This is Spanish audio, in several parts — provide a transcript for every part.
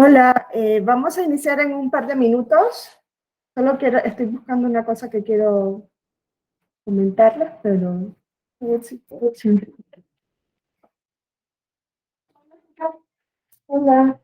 Hola, vamos a iniciar en un par de minutos. Estoy buscando una cosa que quiero comentarles, pero a ver si puedo. Hola.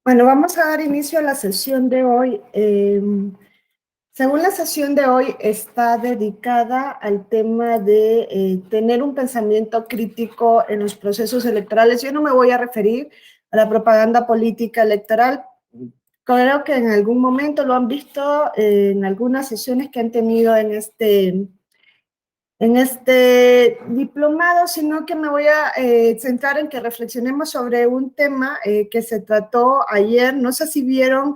Bueno, vamos a dar inicio a la sesión de hoy. Según la sesión de hoy, está dedicada al tema de tener un pensamiento crítico en los procesos electorales. Yo no me voy a referir a la propaganda política electoral. Creo que en algún momento lo han visto en algunas sesiones que han tenido en este diplomado, sino que me voy a centrar en que reflexionemos sobre un tema que se trató ayer. No sé si vieron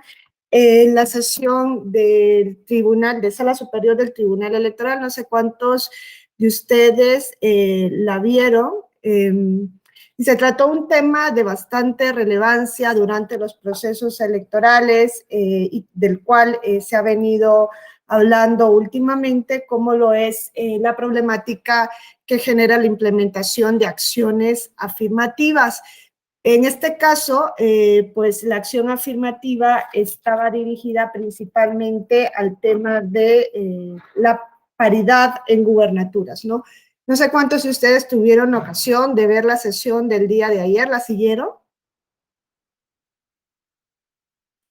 la sesión del Tribunal, de Sala Superior del Tribunal Electoral, no sé cuántos de ustedes la vieron. Y se trató un tema de bastante relevancia durante los procesos electorales y del cual se ha venido hablando últimamente, como lo es la problemática que genera la implementación de acciones afirmativas. En este caso, pues la acción afirmativa estaba dirigida principalmente al tema de la paridad en gubernaturas, ¿no? No sé cuántos de ustedes tuvieron ocasión de ver la sesión del día de ayer, ¿la siguieron?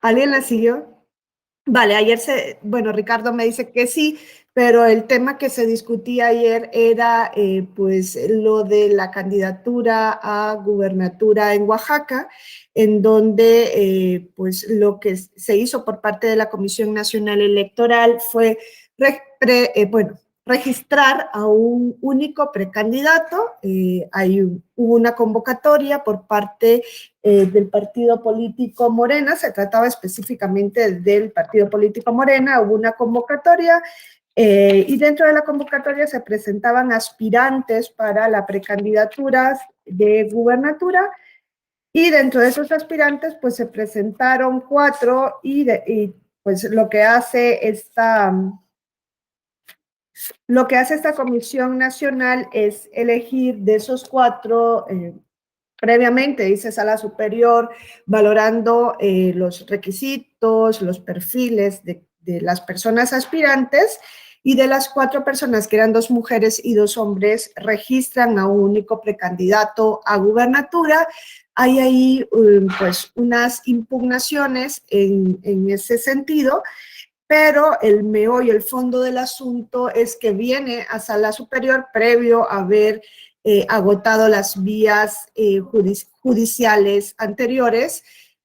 ¿Alguien la siguió? Vale, ayer bueno, Ricardo me dice que sí, pero el tema que se discutía ayer era pues lo de la candidatura a gubernatura en Oaxaca, en donde pues lo que se hizo por parte de la Comisión Nacional Electoral fue registrar a un único precandidato. Hubo una convocatoria por parte del partido político Morena, se trataba específicamente del partido político Morena, hubo una convocatoria. Y dentro de la convocatoria se presentaban aspirantes para la precandidatura de gubernatura, y dentro de esos aspirantes pues se presentaron 4 y pues lo que hace esta Comisión Nacional es elegir de esos 4 previamente, dice Sala Superior, valorando los requisitos, los perfiles de las personas aspirantes, y de las 4 personas, que eran 2 mujeres y 2 hombres, registran a un único precandidato a gubernatura. Hay ahí pues unas impugnaciones en ese sentido, pero el meollo, el fondo del asunto es que viene a Sala Superior previo a haber agotado las vías judiciales anteriores.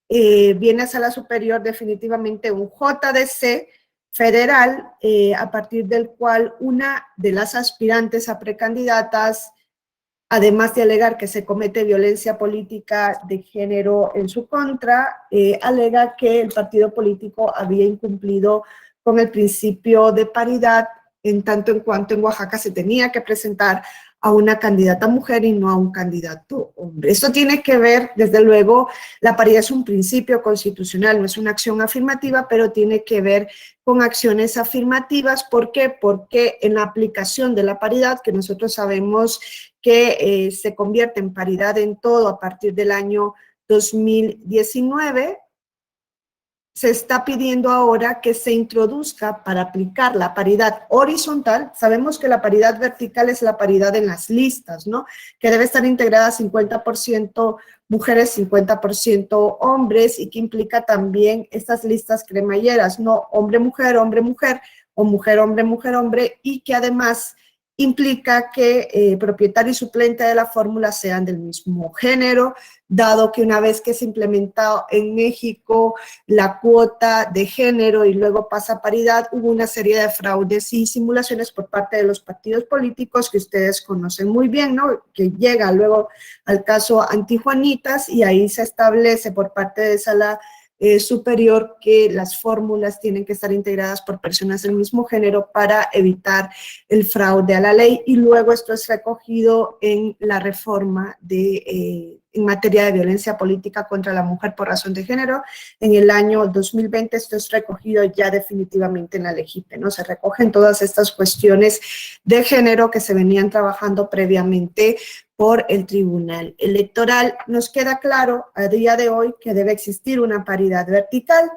Viene a Sala Superior definitivamente un JDC federal, a partir del cual una de las aspirantes a precandidatas, además de alegar que se comete violencia política de género en su contra, alega que el partido político había incumplido con el principio de paridad, en tanto en cuanto en Oaxaca se tenía que presentar a una candidata mujer y no a un candidato hombre. Esto tiene que ver, desde luego, la paridad es un principio constitucional, no es una acción afirmativa, pero tiene que ver con acciones afirmativas. ¿Por qué? Porque en la aplicación de la paridad, que nosotros sabemos que se convierte en paridad en todo a partir del año 2019, se está pidiendo ahora que se introduzca, para aplicar la paridad horizontal. Sabemos que la paridad vertical es la paridad en las listas, ¿no? Que debe estar integrada 50% mujeres, 50% hombres, y que implica también estas listas cremalleras, ¿no? Hombre-mujer, hombre-mujer, o mujer-hombre, mujer-hombre, y que además implica que propietario y suplente de la fórmula sean del mismo género, dado que una vez que se implementó en México la cuota de género y luego pasa a paridad, hubo una serie de fraudes y simulaciones por parte de los partidos políticos que ustedes conocen muy bien, ¿no? Que llega luego al caso Antijuanitas, y ahí se establece por parte de Sala Superior que las fórmulas tienen que estar integradas por personas del mismo género para evitar el fraude a la ley, y luego esto es recogido en la reforma en materia de violencia política contra la mujer por razón de género. En el año 2020 esto es recogido ya definitivamente en la LEGIPE, ¿no? Se recogen todas estas cuestiones de género que se venían trabajando previamente por el Tribunal Electoral. Nos queda claro a día de hoy que debe existir una paridad vertical,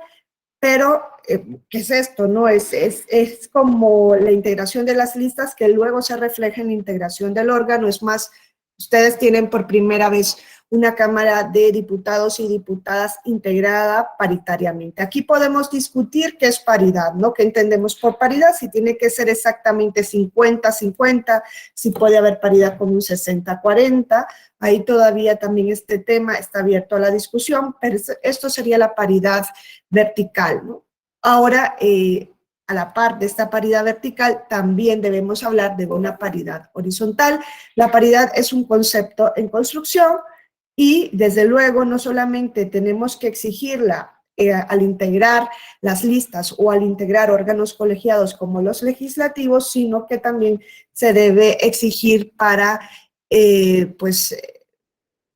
pero ¿qué es esto? ¿No? Es como la integración de las listas que luego se refleja en la integración del órgano. Es más, ustedes tienen por primera vez una Cámara de Diputados y Diputadas integrada paritariamente. Aquí podemos discutir qué es paridad, ¿no? ¿Qué entendemos por paridad? Si tiene que ser exactamente 50-50, si puede haber paridad con un 60-40, ahí todavía también este tema está abierto a la discusión, pero esto sería la paridad vertical, ¿no? Ahora, a la par de esta paridad vertical, también debemos hablar de una paridad horizontal. La paridad es un concepto en construcción, y desde luego no solamente tenemos que exigirla al integrar las listas o al integrar órganos colegiados como los legislativos, sino que también se debe exigir para pues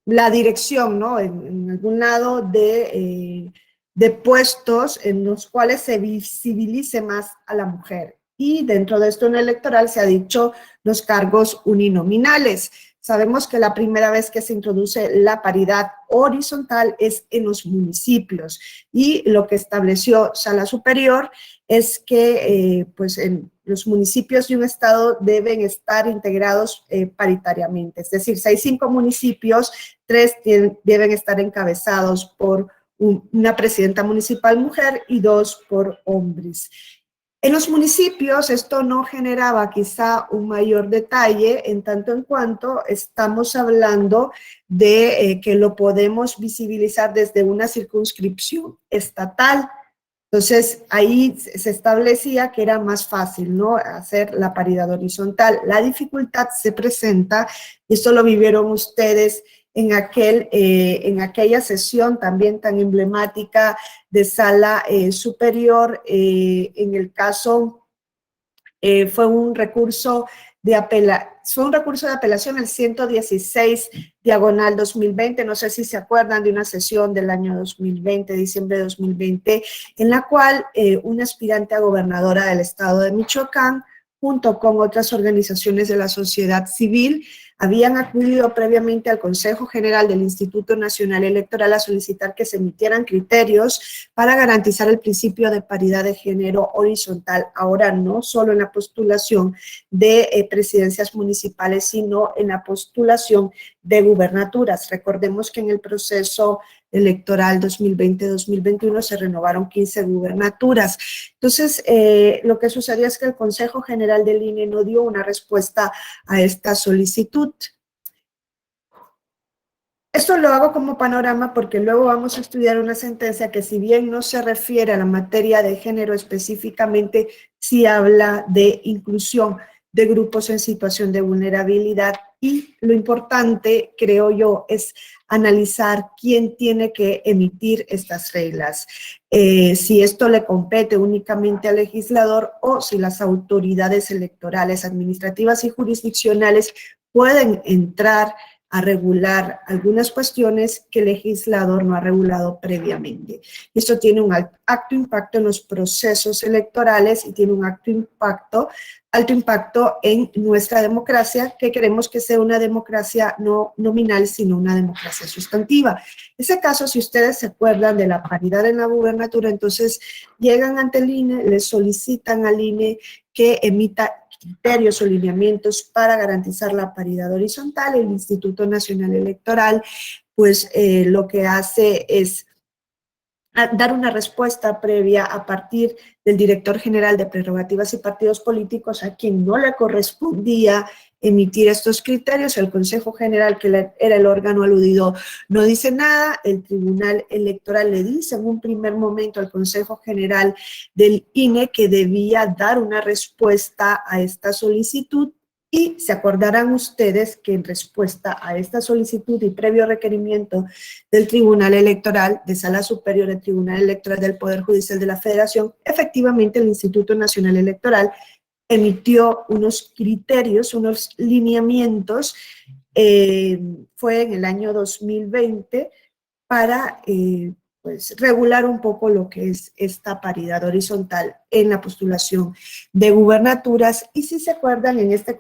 la dirección, ¿no? En algún lado de puestos en los cuales se visibilice más a la mujer. Y dentro de esto en el electoral se ha dicho los cargos uninominales. Sabemos que la primera vez que se introduce la paridad horizontal es en los municipios, y lo que estableció Sala Superior es que pues en los municipios de un estado deben estar integrados paritariamente. Es decir, si hay 5 municipios, 3 deben estar encabezados por una presidenta municipal mujer y 2 por hombres. En los municipios esto no generaba quizá un mayor detalle en tanto en cuanto estamos hablando de que lo podemos visibilizar desde una circunscripción estatal. Entonces, ahí se establecía que era más fácil, ¿no?, hacer la paridad horizontal. La dificultad se presenta, y esto lo vivieron ustedes en aquella sesión también tan emblemática de sala superior, en el caso, fue un recurso de apelación, el 116 diagonal 2020, no sé si se acuerdan de una sesión del año 2020, diciembre de 2020, en la cual una aspirante a gobernadora del estado de Michoacán, junto con otras organizaciones de la sociedad civil, habían acudido previamente al Consejo General del Instituto Nacional Electoral a solicitar que se emitieran criterios para garantizar el principio de paridad de género horizontal, ahora no solo en la postulación de presidencias municipales, sino en la postulación de gubernaturas. Recordemos que en el proceso electoral 2020-2021 se renovaron 15 gubernaturas. Entonces, lo que sucedió es que el Consejo General del INE no dio una respuesta a esta solicitud. Esto lo hago como panorama porque luego vamos a estudiar una sentencia que, si bien no se refiere a la materia de género específicamente, sí habla de inclusión de grupos en situación de vulnerabilidad, y lo importante, creo yo, es analizar quién tiene que emitir estas reglas, si esto le compete únicamente al legislador o si las autoridades electorales, administrativas y jurisdiccionales pueden entrar a regular algunas cuestiones que el legislador no ha regulado previamente. Esto tiene un alto impacto en los procesos electorales y tiene un alto impacto en nuestra democracia, que queremos que sea una democracia no nominal, sino una democracia sustantiva. En ese caso, si ustedes se acuerdan de la paridad en la gubernatura, entonces llegan ante el INE, le solicitan al INE que emita criterios o lineamientos para garantizar la paridad horizontal. El Instituto Nacional Electoral, pues lo que hace es dar una respuesta previa a partir del director general de Prerrogativas y Partidos Políticos, a quien no le correspondía emitir estos criterios. El Consejo General, que era el órgano aludido, no dice nada. El Tribunal Electoral le dice en un primer momento al Consejo General del INE que debía dar una respuesta a esta solicitud. Y se acordarán ustedes que en respuesta a esta solicitud y previo requerimiento del Tribunal Electoral, de Sala Superior del Tribunal Electoral del Poder Judicial de la Federación, efectivamente el Instituto Nacional Electoral emitió unos criterios, unos lineamientos, fue en el año 2020, para pues, regular un poco lo que es esta paridad horizontal en la postulación de gubernaturas. Y si se acuerdan, en este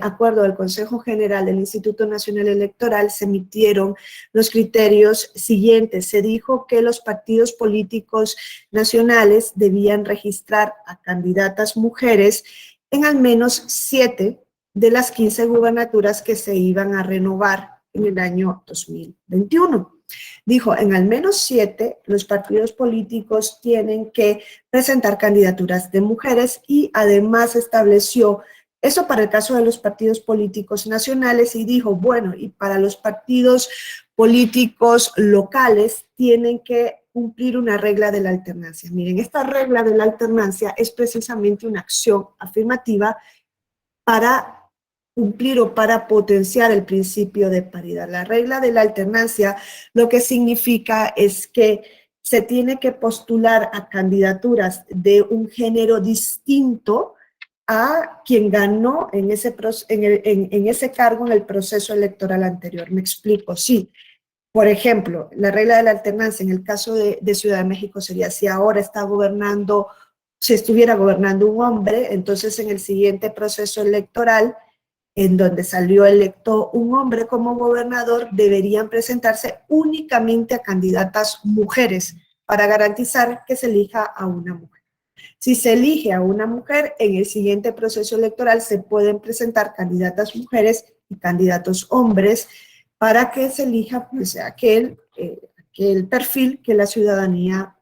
acuerdo del Consejo General del Instituto Nacional Electoral se emitieron los criterios siguientes. Se dijo que los partidos políticos nacionales debían registrar a candidatas mujeres en al menos 7 de las 15 gubernaturas que se iban a renovar en el año 2021. Dijo, en al menos 7, los partidos políticos tienen que presentar candidaturas de mujeres, y además estableció eso para el caso de los partidos políticos nacionales, y dijo, bueno, y para los partidos políticos locales tienen que cumplir una regla de la alternancia. Miren, esta regla de la alternancia es precisamente una acción afirmativa para cumplir o para potenciar el principio de paridad. La regla de la alternancia lo que significa es que se tiene que postular a candidaturas de un género distinto a quien ganó en ese cargo en el proceso electoral anterior. Me explico, sí. Por ejemplo, la regla de la alternancia en el caso de Ciudad de México sería: si ahora si estuviera gobernando un hombre, entonces en el siguiente proceso electoral, en donde salió electo un hombre como gobernador, deberían presentarse únicamente a candidatas mujeres para garantizar que se elija a una mujer. Si se elige a una mujer, en el siguiente proceso electoral se pueden presentar candidatas mujeres y candidatos hombres para que se elija pues aquel perfil que la ciudadanía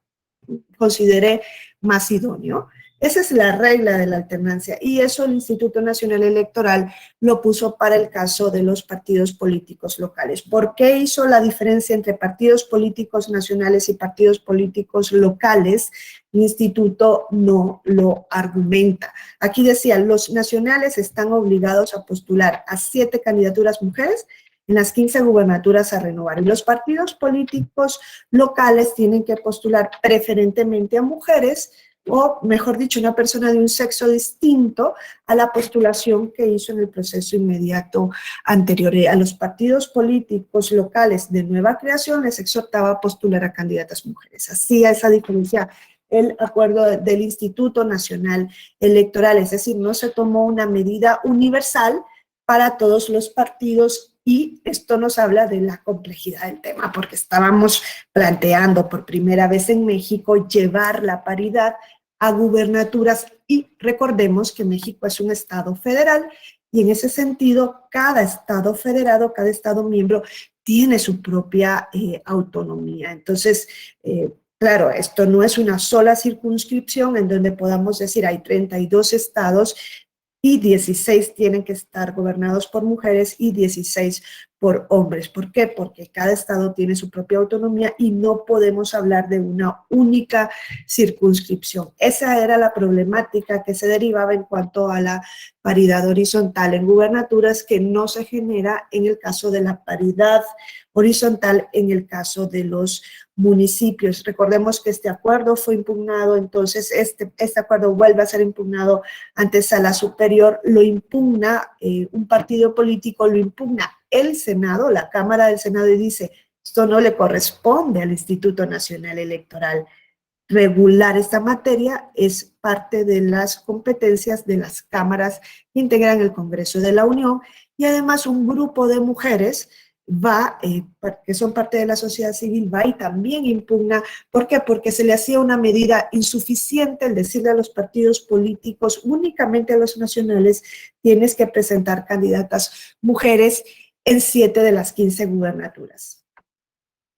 considere más idóneo. Esa es la regla de la alternancia y eso el Instituto Nacional Electoral lo puso para el caso de los partidos políticos locales. ¿Por qué hizo la diferencia entre partidos políticos nacionales y partidos políticos locales? El instituto no lo argumenta. Aquí decía, los nacionales están obligados a postular a 7 candidaturas mujeres en las 15 gubernaturas a renovar. Y los partidos políticos locales tienen que postular preferentemente a mujeres, o mejor dicho, una persona de un sexo distinto a la postulación que hizo en el proceso inmediato anterior. A los partidos políticos locales de nueva creación les exhortaba a postular a candidatas mujeres. Hacía esa diferencia el acuerdo del Instituto Nacional Electoral, es decir, no se tomó una medida universal para todos los partidos y esto nos habla de la complejidad del tema, porque estábamos planteando por primera vez en México llevar la paridad a gubernaturas y recordemos que México es un estado federal y en ese sentido cada estado federado, cada estado miembro tiene su propia autonomía. Entonces, claro, esto no es una sola circunscripción en donde podamos decir hay 32 estados y 16 tienen que estar gobernados por mujeres y 16 por hombres. ¿Por qué? Porque cada estado tiene su propia autonomía y no podemos hablar de una única circunscripción. Esa era la problemática que se derivaba en cuanto a la paridad horizontal en gubernaturas que no se genera en el caso de la paridad horizontal en el caso de los municipios. Recordemos que este acuerdo fue impugnado, entonces este acuerdo vuelve a ser impugnado ante Sala Superior, lo impugna un partido político, lo impugna el Senado, la Cámara del Senado, y dice, esto no le corresponde al Instituto Nacional Electoral. Regular esta materia es parte de las competencias de las cámaras que integran el Congreso de la Unión y además un grupo de mujeres va, que son parte de la sociedad civil, va y también impugna. ¿Por qué? Porque se le hacía una medida insuficiente el decirle a los partidos políticos, únicamente a los nacionales, tienes que presentar candidatas mujeres en 7 de las 15 gubernaturas.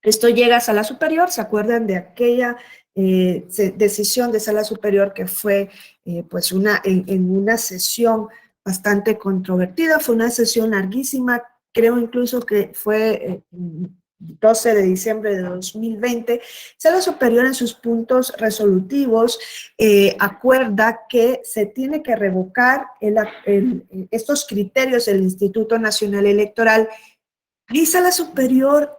Esto llega a Sala Superior, ¿se acuerdan de aquella decisión de Sala Superior que fue pues en una sesión bastante controvertida? Fue una sesión larguísima, creo incluso que fue 12 de diciembre de 2020, Sala Superior en sus puntos resolutivos acuerda que se tiene que revocar estos criterios del Instituto Nacional Electoral y Sala Superior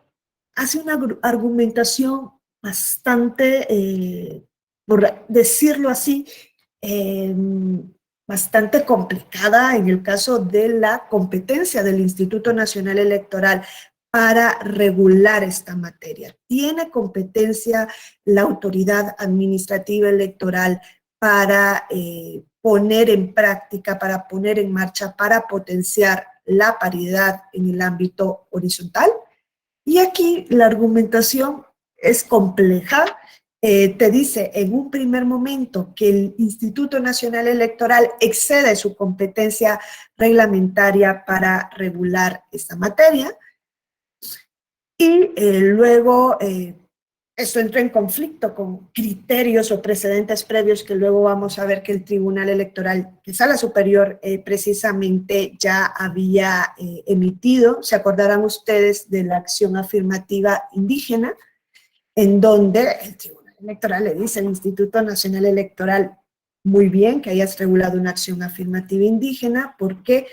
hace una argumentación bastante, por decirlo así, bastante complicada en el caso de la competencia del Instituto Nacional Electoral para regular esta materia. ¿Tiene competencia la autoridad administrativa electoral para poner en práctica, para poner en marcha, para potenciar la paridad en el ámbito horizontal? Y aquí la argumentación es compleja. Te dice en un primer momento que el Instituto Nacional Electoral excede su competencia reglamentaria para regular esta materia y luego esto entra en conflicto con criterios o precedentes previos que luego vamos a ver que el Tribunal Electoral, que Sala Superior precisamente ya había emitido. Se acordarán ustedes de la acción afirmativa indígena, en donde el Tribunal Electoral le dice al Instituto Nacional Electoral, muy bien que hayas regulado una acción afirmativa indígena, porque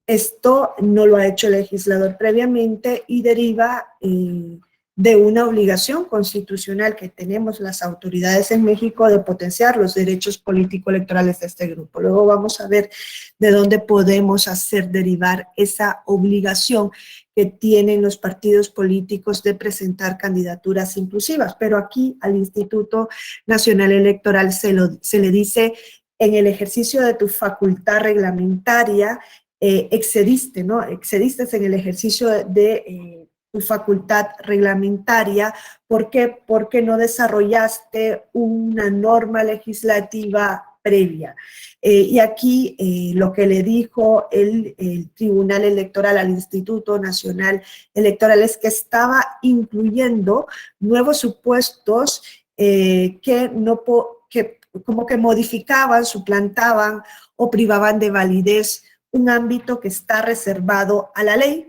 esto no lo ha hecho el legislador previamente y deriva de una obligación constitucional que tenemos las autoridades en México de potenciar los derechos político-electorales de este grupo. Luego vamos a ver de dónde podemos hacer derivar esa obligación que tienen los partidos políticos de presentar candidaturas inclusivas, pero aquí al Instituto Nacional Electoral se le dice, en el ejercicio de tu facultad reglamentaria, excediste, ¿no? Excediste en el ejercicio de tu facultad reglamentaria. ¿Por qué? Porque no desarrollaste una norma legislativa previa. Y aquí lo que le dijo el Tribunal Electoral al Instituto Nacional Electoral es que estaba incluyendo nuevos supuestos que como que modificaban, suplantaban o privaban de validez un ámbito que está reservado a la ley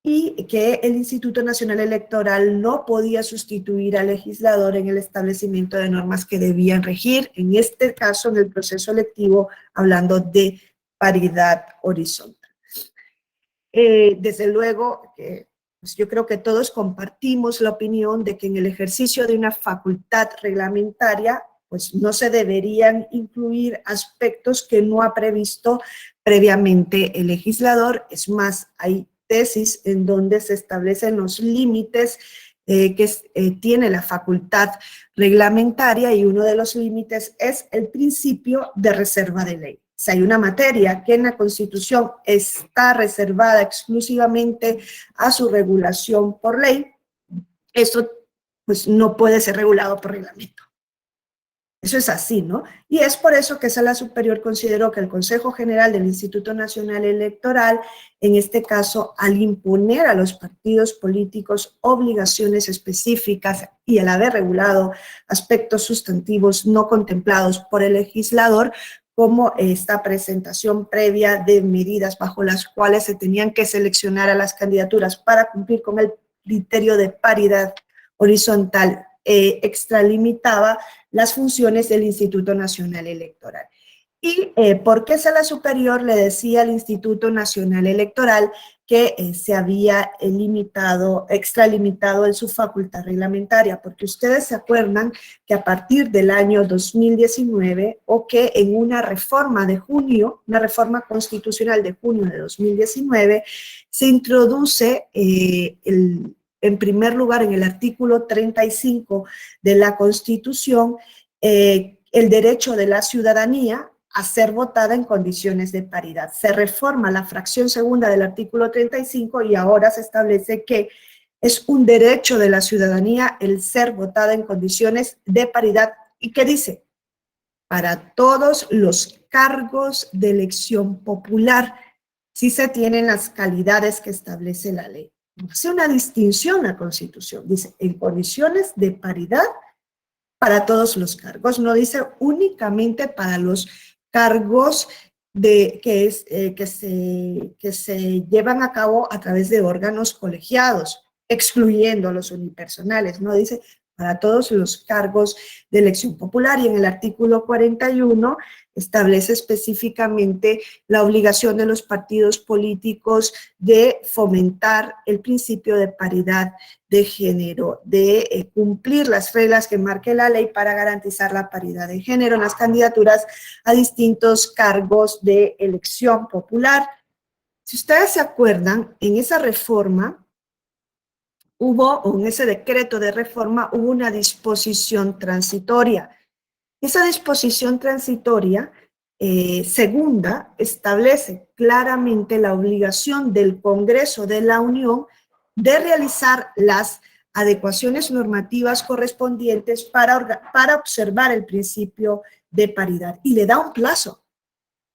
y que el Instituto Nacional Electoral no podía sustituir al legislador en el establecimiento de normas que debían regir, en este caso en el proceso electivo, hablando de paridad horizontal. Desde luego, pues yo creo que todos compartimos la opinión de que en el ejercicio de una facultad reglamentaria, pues no se deberían incluir aspectos que no ha previsto previamente el legislador. Es más, hay tesis en donde se establecen los límites que tiene la facultad reglamentaria, y uno de los límites es el principio de reserva de ley. Si hay una materia que en la Constitución está reservada exclusivamente a su regulación por ley, eso pues no puede ser regulado por reglamento. Eso es así, ¿no? Y es por eso que Sala Superior consideró que el Consejo General del Instituto Nacional Electoral, en este caso, al imponer a los partidos políticos obligaciones específicas y al haber regulado aspectos sustantivos no contemplados por el legislador, como esta presentación previa de medidas bajo las cuales se tenían que seleccionar a las candidaturas para cumplir con el criterio de paridad horizontal, extralimitaba las funciones del Instituto Nacional Electoral. ¿Y por qué Sala Superior le decía al Instituto Nacional Electoral que se había extralimitado en su facultad reglamentaria? Porque ustedes se acuerdan que a partir del año 2019, o que en una reforma de junio, una reforma constitucional de junio de 2019, se introduce en primer lugar, en el artículo 35 de la Constitución, el derecho de la ciudadanía a ser votada en condiciones de paridad. Se reforma la fracción segunda del artículo 35 y ahora se establece que es un derecho de la ciudadanía el ser votada en condiciones de paridad. ¿Y qué dice? Para todos los cargos de elección popular, si se tienen las calidades que establece la ley. Hace una distinción la Constitución, dice en condiciones de paridad para todos los cargos, no dice únicamente para los cargos que se llevan a cabo a través de órganos colegiados, excluyendo a los unipersonales, no dice para todos los cargos de elección popular. Y en el artículo 41 establece específicamente la obligación de los partidos políticos de fomentar el principio de paridad de género, de cumplir las reglas que marque la ley para garantizar la paridad de género en las candidaturas a distintos cargos de elección popular. Si ustedes se acuerdan, en esa reforma o en ese decreto de reforma, hubo una disposición transitoria. Esa disposición transitoria segunda establece claramente la obligación del Congreso de la Unión de realizar las adecuaciones normativas correspondientes para observar el principio de paridad, y le da un plazo.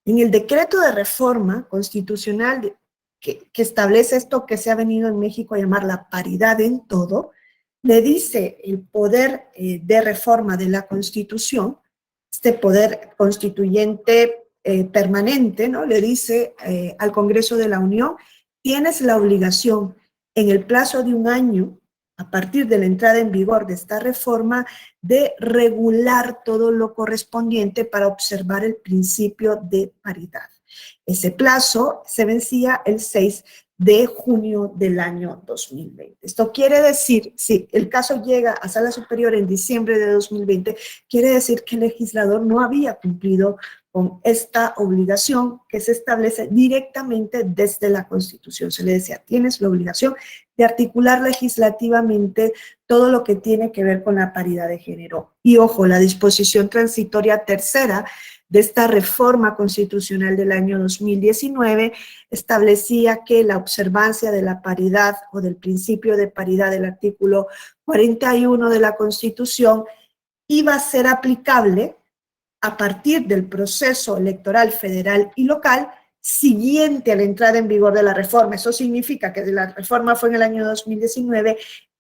En el decreto de reforma constitucional que establece esto que se ha venido en México a llamar la paridad en todo, le dice el poder de reforma de la Constitución, este poder constituyente permanente, ¿no? Le dice al Congreso de la Unión, tienes la obligación en el plazo de un año, a partir de la entrada en vigor de esta reforma, de regular todo lo correspondiente para observar el principio de paridad. Ese plazo se vencía el 6 de junio del año 2020. Esto quiere decir, si el caso llega a Sala Superior en diciembre de 2020, quiere decir que el legislador no había cumplido con esta obligación que se establece directamente desde la Constitución. Se le decía, tienes la obligación de articular legislativamente todo lo que tiene que ver con la paridad de género. Y ojo, la disposición transitoria tercera de esta reforma constitucional del año 2019 establecía que la observancia de la paridad o del principio de paridad del artículo 41 de la Constitución iba a ser aplicable a partir del proceso electoral federal y local siguiente a la entrada en vigor de la reforma. Eso significa que la reforma fue en el año 2019,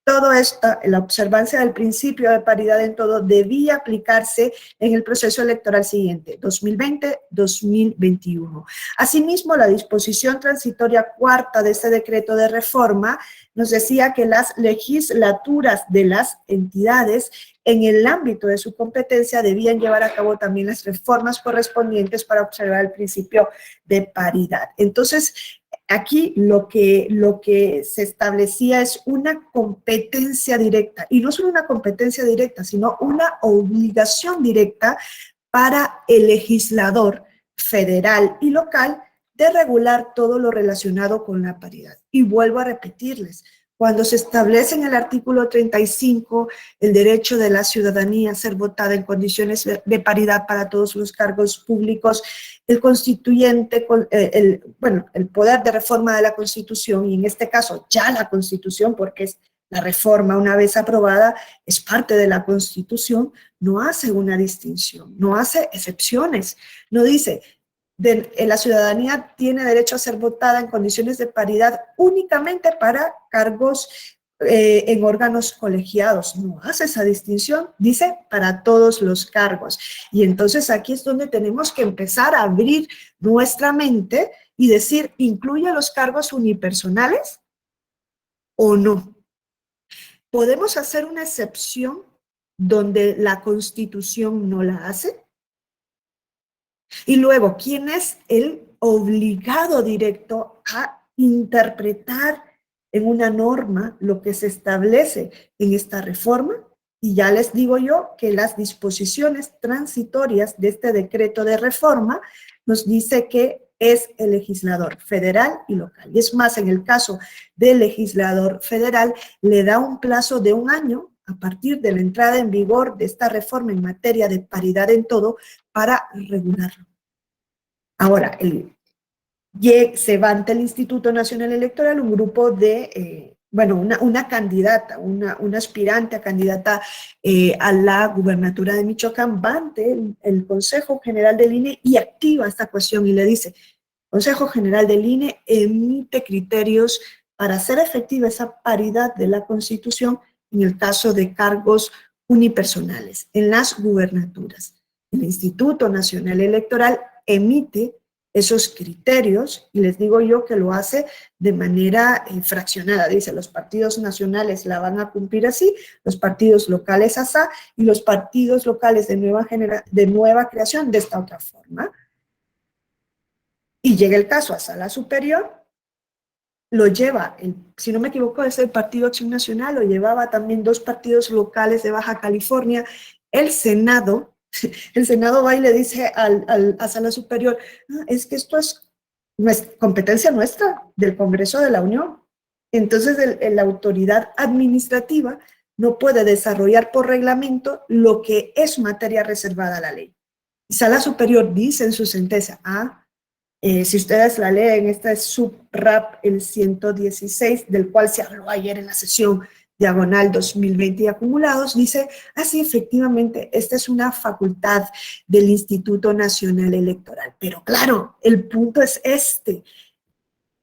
todo esto, la observancia del principio de paridad en todo, debía aplicarse en el proceso electoral siguiente, 2020-2021. Asimismo, la disposición transitoria cuarta de este decreto de reforma nos decía que las legislaturas de las entidades en el ámbito de su competencia debían llevar a cabo también las reformas correspondientes para observar el principio de paridad. Entonces, aquí lo que se establecía es una competencia directa, y no solo una competencia directa, sino una obligación directa para el legislador federal y local de regular todo lo relacionado con la paridad. Y vuelvo a repetirles, cuando se establece en el artículo 35 el derecho de la ciudadanía a ser votada en condiciones de paridad para todos los cargos públicos, el constituyente, el poder de reforma de la Constitución, y en este caso ya la Constitución, porque es la reforma una vez aprobada, es parte de la Constitución, no hace una distinción, no hace excepciones, no dice la ciudadanía tiene derecho a ser votada en condiciones de paridad únicamente para cargos en órganos colegiados. No hace esa distinción, dice para todos los cargos. Y entonces aquí es donde tenemos que empezar a abrir nuestra mente y decir, ¿incluye los cargos unipersonales o no? ¿Podemos hacer una excepción donde la Constitución no la hace? Y luego, ¿quién es el obligado directo a interpretar en una norma lo que se establece en esta reforma? Y ya les digo yo que las disposiciones transitorias de este decreto de reforma nos dice que es el legislador federal y local. Y es más, en el caso del legislador federal, le da un plazo de 1 año a partir de la entrada en vigor de esta reforma en materia de paridad en todo para regularlo. Ahora, se va ante el Instituto Nacional Electoral un grupo de, una candidata, una aspirante a candidata a la gubernatura de Michoacán, va ante el Consejo General del INE y activa esta cuestión y le dice, Consejo General del INE emite criterios para hacer efectiva esa paridad de la Constitución en el caso de cargos unipersonales en las gubernaturas. El Instituto Nacional Electoral emite esos criterios y les digo yo que lo hace de manera fraccionada. Dice, los partidos nacionales la van a cumplir así, los partidos locales así y los partidos locales de nueva creación de esta otra forma. Y llega el caso a Sala Superior, lo lleva, si no me equivoco, es el Partido Acción Nacional, lo llevaba también 2 partidos locales de Baja California, el Senado va y le dice a Sala Superior, es que esto es competencia nuestra, del Congreso de la Unión. Entonces, la autoridad administrativa no puede desarrollar por reglamento lo que es materia reservada a la ley. Sala Superior dice en su sentencia, si ustedes la leen, esta es SUP-RAP el 116, del cual se habló ayer en la sesión diagonal 2020 y acumulados, dice, así efectivamente, esta es una facultad del Instituto Nacional Electoral. Pero claro, el punto es este.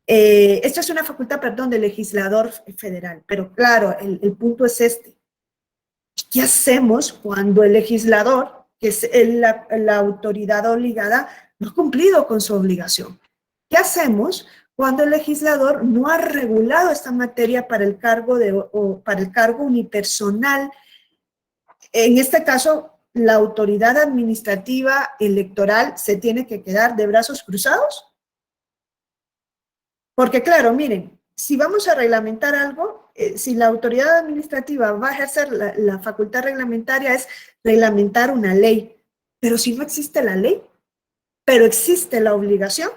Esto es una facultad, perdón, del legislador federal, pero claro, el punto es este. ¿Qué hacemos cuando el legislador, que es la autoridad obligada, no ha cumplido con su obligación? ¿Qué hacemos cuando el legislador no ha regulado esta materia para el cargo unipersonal? En este caso, la autoridad administrativa electoral se tiene que quedar de brazos cruzados. Porque claro, miren, si vamos a reglamentar algo, si la autoridad administrativa va a ejercer la facultad reglamentaria, es reglamentar una ley. Pero si no existe la ley, pero existe la obligación,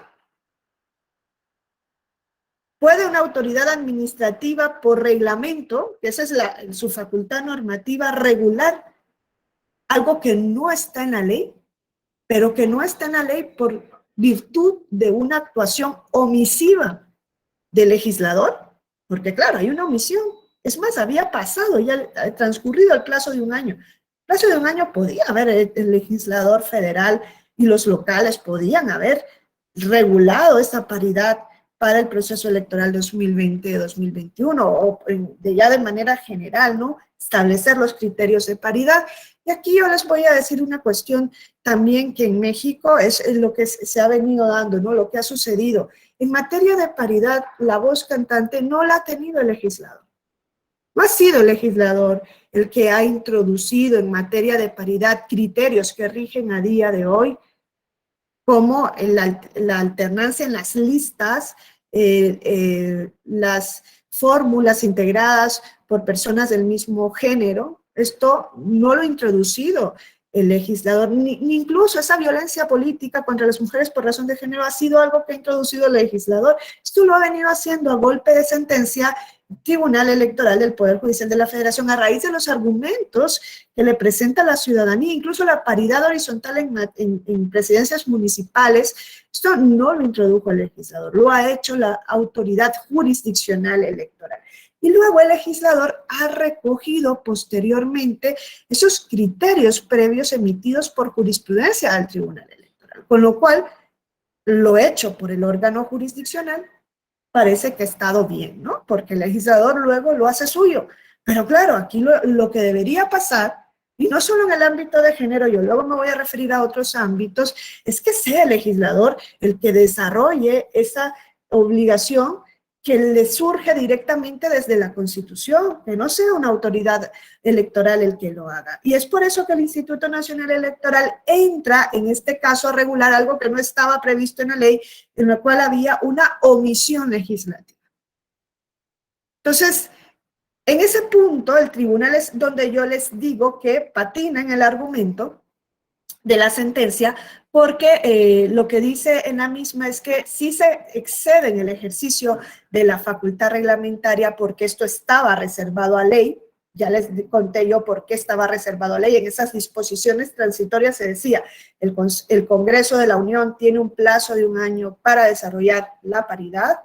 ¿puede una autoridad administrativa por reglamento, que esa es su facultad normativa, regular algo que no está en la ley, pero que no está en la ley por virtud de una actuación omisiva del legislador? Porque claro, hay una omisión. Es más, había pasado, ya transcurrido el plazo de 1 año. El plazo de 1 año podía haber el legislador federal y los locales podían haber regulado esta paridad para el proceso electoral 2020-2021, o ya de manera general, ¿no? Establecer los criterios de paridad. Y aquí yo les voy a decir una cuestión también que en México es lo que se ha venido dando, ¿no? Lo que ha sucedido. En materia de paridad, la voz cantante no la ha tenido el legislador. No ha sido el legislador el que ha introducido en materia de paridad criterios que rigen a día de hoy, como la alternancia en las listas, las fórmulas integradas por personas del mismo género. Esto no lo ha introducido el legislador, ni incluso esa violencia política contra las mujeres por razón de género ha sido algo que ha introducido el legislador. Esto lo ha venido haciendo a golpe de sentencia el Tribunal Electoral del Poder Judicial de la Federación a raíz de los argumentos que le presenta la ciudadanía, incluso la paridad horizontal en presidencias municipales. Esto no lo introdujo el legislador, lo ha hecho la autoridad jurisdiccional electoral. Y luego el legislador ha recogido posteriormente esos criterios previos emitidos por jurisprudencia del Tribunal Electoral, con lo cual lo hecho por el órgano jurisdiccional parece que ha estado bien, ¿no? Porque el legislador luego lo hace suyo. Pero claro, aquí lo que debería pasar, y no solo en el ámbito de género, yo luego me voy a referir a otros ámbitos, es que sea el legislador el que desarrolle esa obligación que le surge directamente desde la Constitución, que no sea una autoridad electoral el que lo haga. Y es por eso que el Instituto Nacional Electoral entra, en este caso, a regular algo que no estaba previsto en la ley, en la cual había una omisión legislativa. Entonces, en ese punto, el tribunal es donde yo les digo que patina en el argumento de la sentencia, porque lo que dice en la misma es que sí se excede en el ejercicio de la facultad reglamentaria porque esto estaba reservado a ley. Ya les conté yo por qué estaba reservado a ley. En esas disposiciones transitorias se decía, el Congreso de la Unión tiene un plazo de 1 año para desarrollar la paridad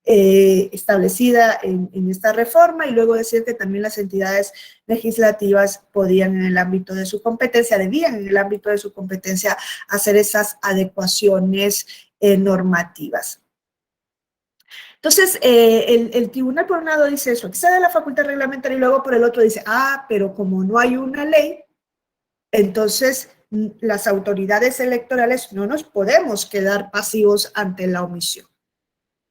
establecida en esta reforma, y luego decir que también las entidades legislativas podían en el ámbito de su competencia, debían en el ámbito de su competencia hacer esas adecuaciones normativas. Entonces, el tribunal por un lado dice eso, excede la facultad reglamentaria, y luego por el otro dice, pero como no hay una ley, entonces las autoridades electorales no nos podemos quedar pasivos ante la omisión.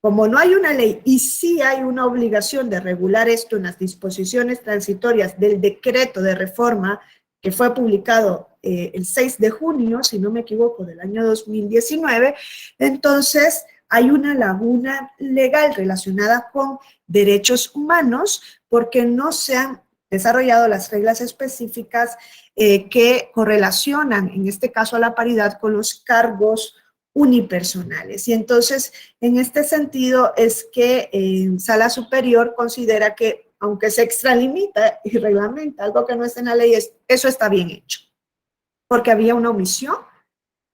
Como no hay una ley y sí hay una obligación de regular esto en las disposiciones transitorias del decreto de reforma que fue publicado el 6 de junio, si no me equivoco, del año 2019, entonces hay una laguna legal relacionada con derechos humanos porque no se han desarrollado las reglas específicas que correlacionan, en este caso a la paridad, con los cargos unipersonales. Y entonces, en este sentido, es que Sala Superior considera que, aunque se extralimita y reglamenta algo que no está en la ley, eso está bien hecho, porque había una omisión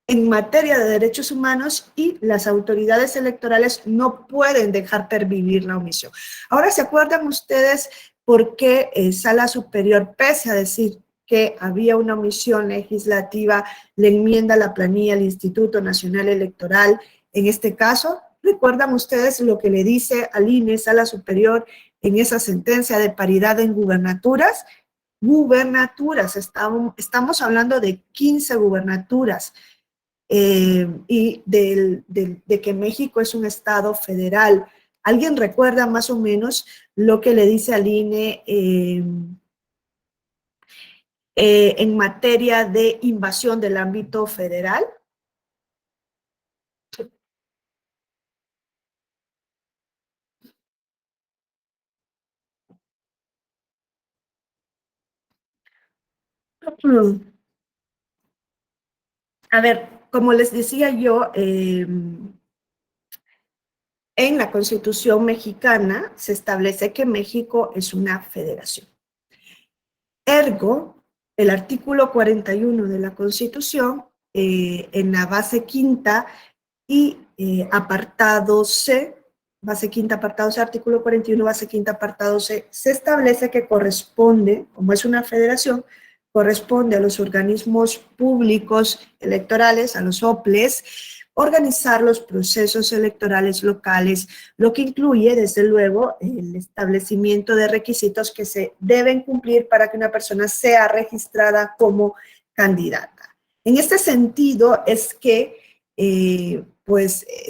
en materia de derechos humanos y las autoridades electorales no pueden dejar pervivir la omisión. Ahora, ¿se acuerdan ustedes por qué Sala Superior, pese a decir que había una omisión legislativa, le enmienda la planilla al Instituto Nacional Electoral? En este caso, ¿recuerdan ustedes lo que le dice al INE, Sala Superior, en esa sentencia de paridad en gubernaturas? Gubernaturas, estamos hablando de 15 gubernaturas, y de que México es un estado federal. ¿Alguien recuerda más o menos lo que le dice al INE en materia de invasión del ámbito federal? A ver, como les decía yo, en la Constitución mexicana se establece que México es una federación. Ergo, el artículo 41 de la Constitución, en la base quinta y apartado C, base quinta, apartado C, artículo 41, base quinta, apartado C, se establece que corresponde, como es una federación, corresponde a los organismos públicos electorales, a los OPLES, organizar los procesos electorales locales, lo que incluye, desde luego, el establecimiento de requisitos que se deben cumplir para que una persona sea registrada como candidata. En este sentido es que,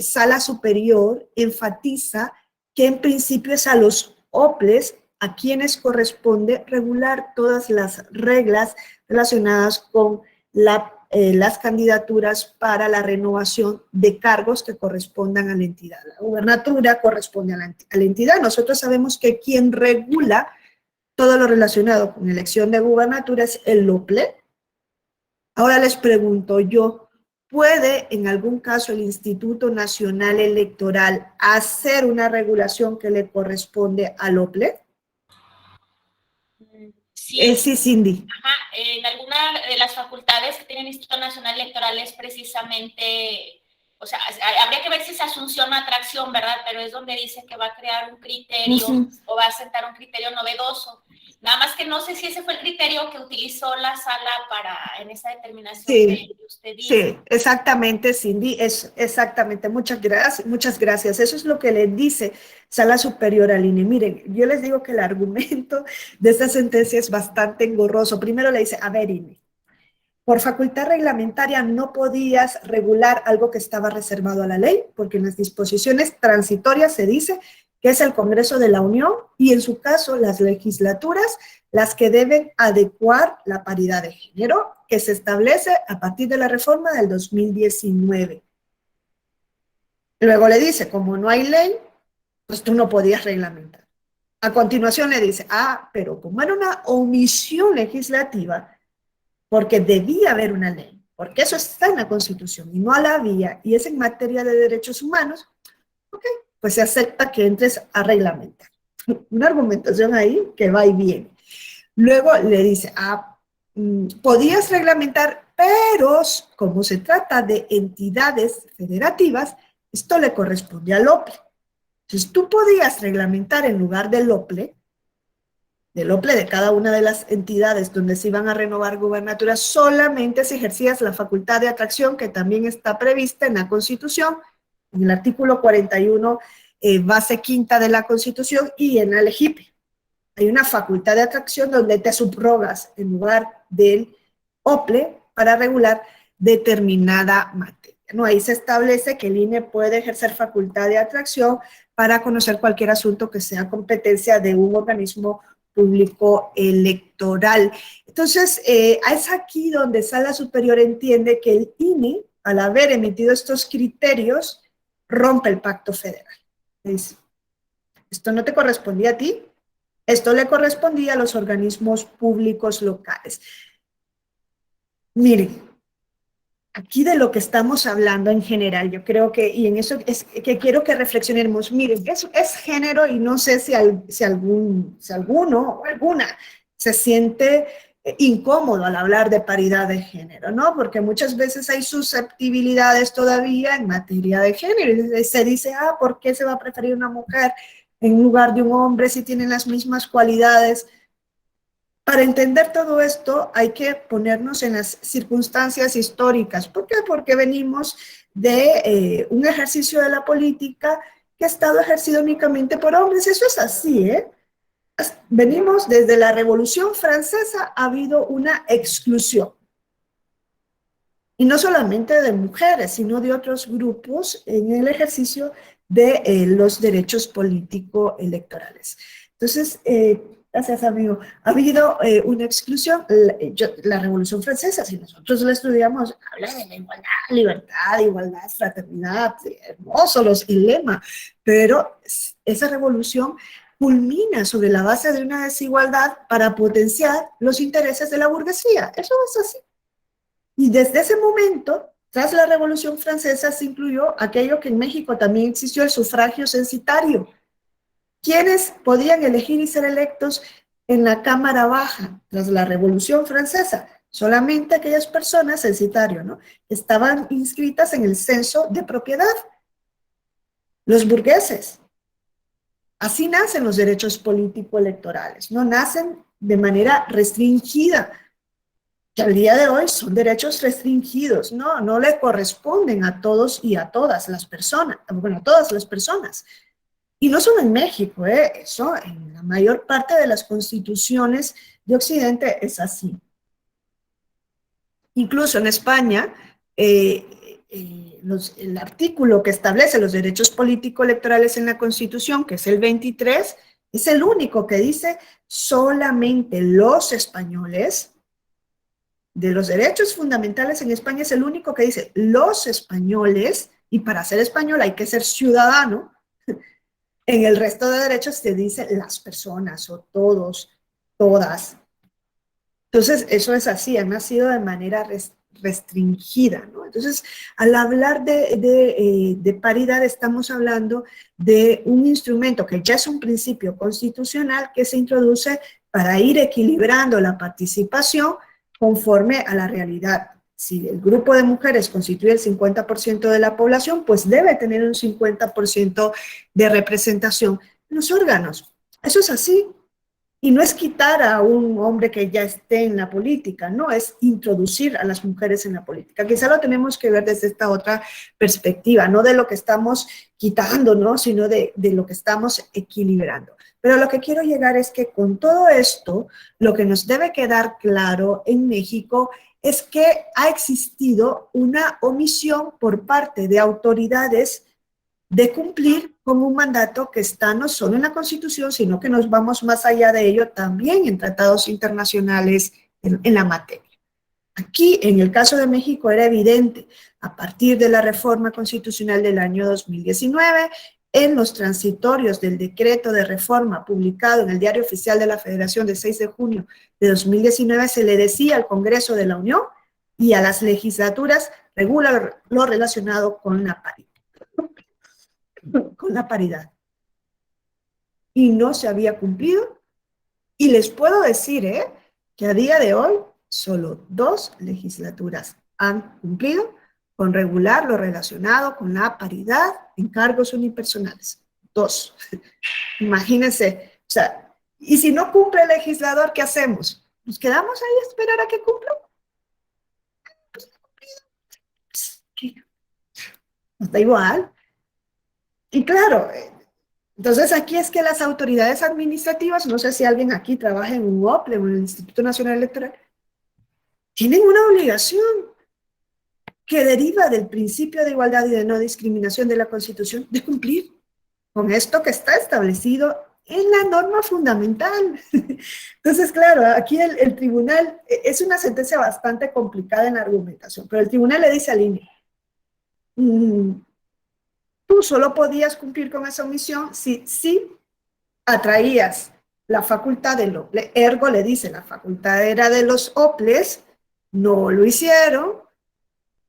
Sala Superior enfatiza que en principio es a los OPLES a quienes corresponde regular todas las reglas relacionadas con las candidaturas para la renovación de cargos que correspondan a la entidad. La gubernatura corresponde a la entidad. Nosotros sabemos que quien regula todo lo relacionado con elección de gubernatura es el OPLE. Ahora les pregunto yo, ¿puede en algún caso el Instituto Nacional Electoral hacer una regulación que le corresponde al OPLE? Sí. Sí, Cindy. Ajá, en alguna de las facultades que tiene el Instituto Nacional Electoral es precisamente, o sea, habría que ver si es asunción o atracción, ¿verdad? Pero es donde dice que va a crear un criterio o va a sentar un criterio novedoso. Nada más que no sé si ese fue el criterio que utilizó la sala en esa determinación que usted dice. Sí, exactamente, Cindy, es exactamente. Muchas gracias. Eso es lo que le dice Sala Superior al INE. Miren, yo les digo que el argumento de esta sentencia es bastante engorroso. Primero le dice, a ver, INE, por facultad reglamentaria no podías regular algo que estaba reservado a la ley, porque en las disposiciones transitorias se dice que es el Congreso de la Unión y en su caso las legislaturas las que deben adecuar la paridad de género que se establece a partir de la reforma del 2019. Luego le dice, como no hay ley, pues tú no podías reglamentar. A continuación le dice, pero como era una omisión legislativa, porque debía haber una ley, porque eso está en la Constitución y no la había, y es en materia de derechos humanos, ok, pues se acepta que entres a reglamentar. Una argumentación ahí que va y viene. Luego le dice, podías reglamentar, pero como se trata de entidades federativas, esto le corresponde al OPLE. Entonces tú podías reglamentar en lugar del OPLE de cada una de las entidades donde se iban a renovar gubernaturas, solamente si ejercías la facultad de atracción que también está prevista en la Constitución, en el artículo 41, base quinta de la Constitución, y en la LEGIP. Hay una facultad de atracción donde te subrogas en lugar del OPLE para regular determinada materia, ¿no? Ahí se establece que el INE puede ejercer facultad de atracción para conocer cualquier asunto que sea competencia de un organismo público electoral. Entonces, es aquí donde Sala Superior entiende que el INE, al haber emitido estos criterios, rompe el pacto federal. Dice, esto no te correspondía a ti, esto le correspondía a los organismos públicos locales. Miren, aquí de lo que estamos hablando en general, yo creo que, y en eso es que quiero que reflexionemos, miren, es género y no sé si alguno o alguna se siente incómodo al hablar de paridad de género, ¿no? Porque muchas veces hay susceptibilidades todavía en materia de género y se dice, ¿por qué se va a preferir una mujer en lugar de un hombre si tienen las mismas cualidades? Para entender todo esto hay que ponernos en las circunstancias históricas. ¿Por qué? Porque venimos de un ejercicio de la política que ha estado ejercido únicamente por hombres. Eso es así, ¿eh? Venimos desde la Revolución Francesa, ha habido una exclusión. Y no solamente de mujeres, sino de otros grupos en el ejercicio de los derechos político-electorales. Entonces, gracias, amigo. Ha habido una exclusión. La Revolución Francesa, si nosotros la estudiamos, habla de la igualdad, libertad, igualdad, fraternidad, hermoso el lema, pero esa revolución culmina sobre la base de una desigualdad para potenciar los intereses de la burguesía. Eso es así. Y desde ese momento, tras la Revolución Francesa, se incluyó aquello que en México también existió, el sufragio censitario. ¿Quiénes podían elegir y ser electos en la Cámara Baja tras la Revolución Francesa? Solamente aquellas personas, censitario, ¿no?, estaban inscritas en el censo de propiedad. Los burgueses. Así nacen los derechos político-electorales, no nacen de manera restringida. que al día de hoy son derechos restringidos, no le corresponden a todos y a todas las personas, bueno, a todas las personas. Y no solo en México, eso en la mayor parte de las constituciones de Occidente es así. Incluso en España, el artículo que establece los derechos político-electorales en la Constitución, que es el 23, es el único que dice solamente los españoles. De los derechos fundamentales en España es el único que dice los españoles, y para ser español hay que ser ciudadano. En el resto de derechos se dice las personas o todos, todas. Entonces, eso es así, ha nacido de manera restringida, ¿no? Entonces, al hablar de paridad, estamos hablando de un instrumento que ya es un principio constitucional que se introduce para ir equilibrando la participación conforme a la realidad. Si el grupo de mujeres constituye el 50% de la población, pues debe tener un 50% de representación en los órganos. Eso es así. Y no es quitar a un hombre que ya esté en la política, no, es introducir a las mujeres en la política. Quizá lo tenemos que ver desde esta otra perspectiva, no de lo que estamos quitando, ¿no? Sino de lo que estamos equilibrando. Pero lo que quiero llegar es que con todo esto, lo que nos debe quedar claro en México es que ha existido una omisión por parte de autoridades de cumplir con un mandato que está no solo en la Constitución, sino que nos vamos más allá de ello también en tratados internacionales en la materia. Aquí, en el caso de México, era evidente, a partir de la reforma constitucional del año 2019, en los transitorios del decreto de reforma publicado en el Diario Oficial de la Federación de 6 de junio de 2019, se le decía al Congreso de la Unión y a las legislaturas regula lo relacionado con la paridad. Y no se había cumplido. Y les puedo decir que a día de hoy solo 2 legislaturas han cumplido con regular lo relacionado con la paridad en cargos unipersonales. 2. Imagínense, o sea, y si no cumple el legislador, ¿qué hacemos? ¿Nos quedamos ahí a esperar a que cumpla? Pues no ha cumplido. Nos da igual. Y claro, entonces aquí es que las autoridades administrativas, no sé si alguien aquí trabaja en un OPLE o en el Instituto Nacional Electoral, tienen una obligación que deriva del principio de igualdad y de no discriminación de la Constitución de cumplir con esto que está establecido en la norma fundamental. Entonces, claro, aquí el tribunal, es una sentencia bastante complicada en la argumentación, pero el tribunal le dice al INE, tú solo podías cumplir con esa omisión si atraías la facultad del OPLE, ergo le dice, la facultad era de los OPLES, no lo hicieron,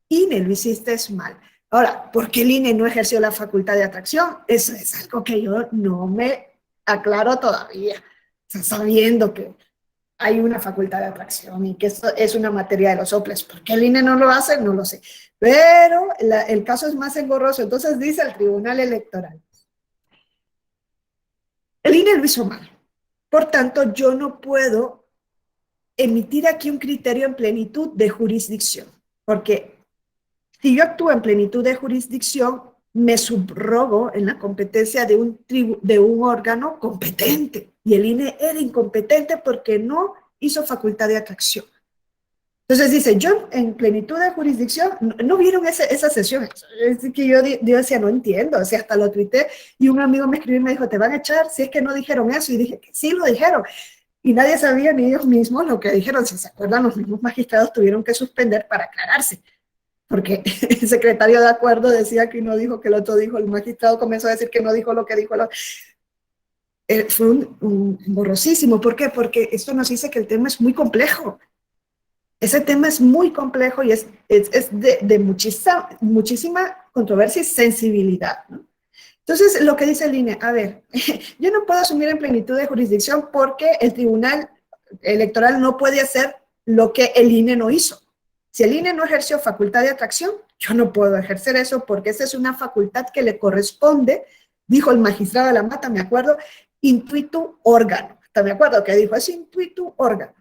INE lo hiciste mal. Ahora, ¿por qué el INE no ejerció la facultad de atracción? Eso es algo que yo no me aclaro todavía, o sea, sabiendo que hay una facultad de atracción y que esto es una materia de los OPLES. ¿Por qué el INE no lo hace? No lo sé. Pero el caso es más engorroso. Entonces dice el Tribunal Electoral, el INE lo hizo mal. Por tanto, yo no puedo emitir aquí un criterio en plenitud de jurisdicción, porque si yo actúo en plenitud de jurisdicción, me subrogo en la competencia de un órgano competente. Y el INE era incompetente porque no hizo facultad de atracción. Entonces dice, yo en plenitud de jurisdicción, ¿no vieron esa sesión? Es que yo decía, no entiendo, o sea, hasta lo tuiteé y un amigo me escribió y me dijo, te van a echar si es que no dijeron eso. Y dije, que sí lo dijeron. Y nadie sabía, ni ellos mismos, lo que dijeron. Si se acuerdan, los mismos magistrados tuvieron que suspender para aclararse. Porque el secretario de acuerdo decía que no dijo, que el otro dijo, el magistrado comenzó a decir que no dijo lo que dijo el otro. Fue un borrosísimo. ¿Por qué? Porque esto nos dice que el tema es muy complejo. Ese tema es muy complejo y es de muchísima controversia y sensibilidad, ¿no? Entonces, lo que dice el INE, a ver, yo no puedo asumir en plenitud de jurisdicción porque el Tribunal Electoral no puede hacer lo que el INE no hizo. Si el INE no ejerció facultad de atracción, yo no puedo ejercer eso porque esa es una facultad que le corresponde, dijo el magistrado de la Mata, me acuerdo, intuitu órgano. Hasta me acuerdo que dijo, es intuitu órgano.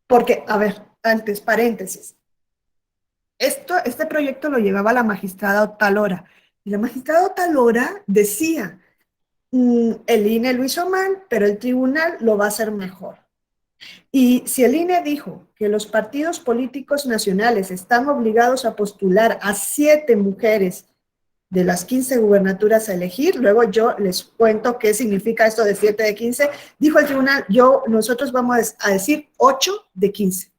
Porque, a ver, antes, paréntesis. Este proyecto lo llevaba la magistrada Otalora. Y la magistrada Otalora decía, el INE lo hizo mal, pero el tribunal lo va a hacer mejor. Y si el INE dijo que los partidos políticos nacionales están obligados a postular a 7 mujeres de las 15 gubernaturas a elegir, luego yo les cuento qué significa esto de 7 de 15, dijo el tribunal, nosotros vamos a decir 8 de 15.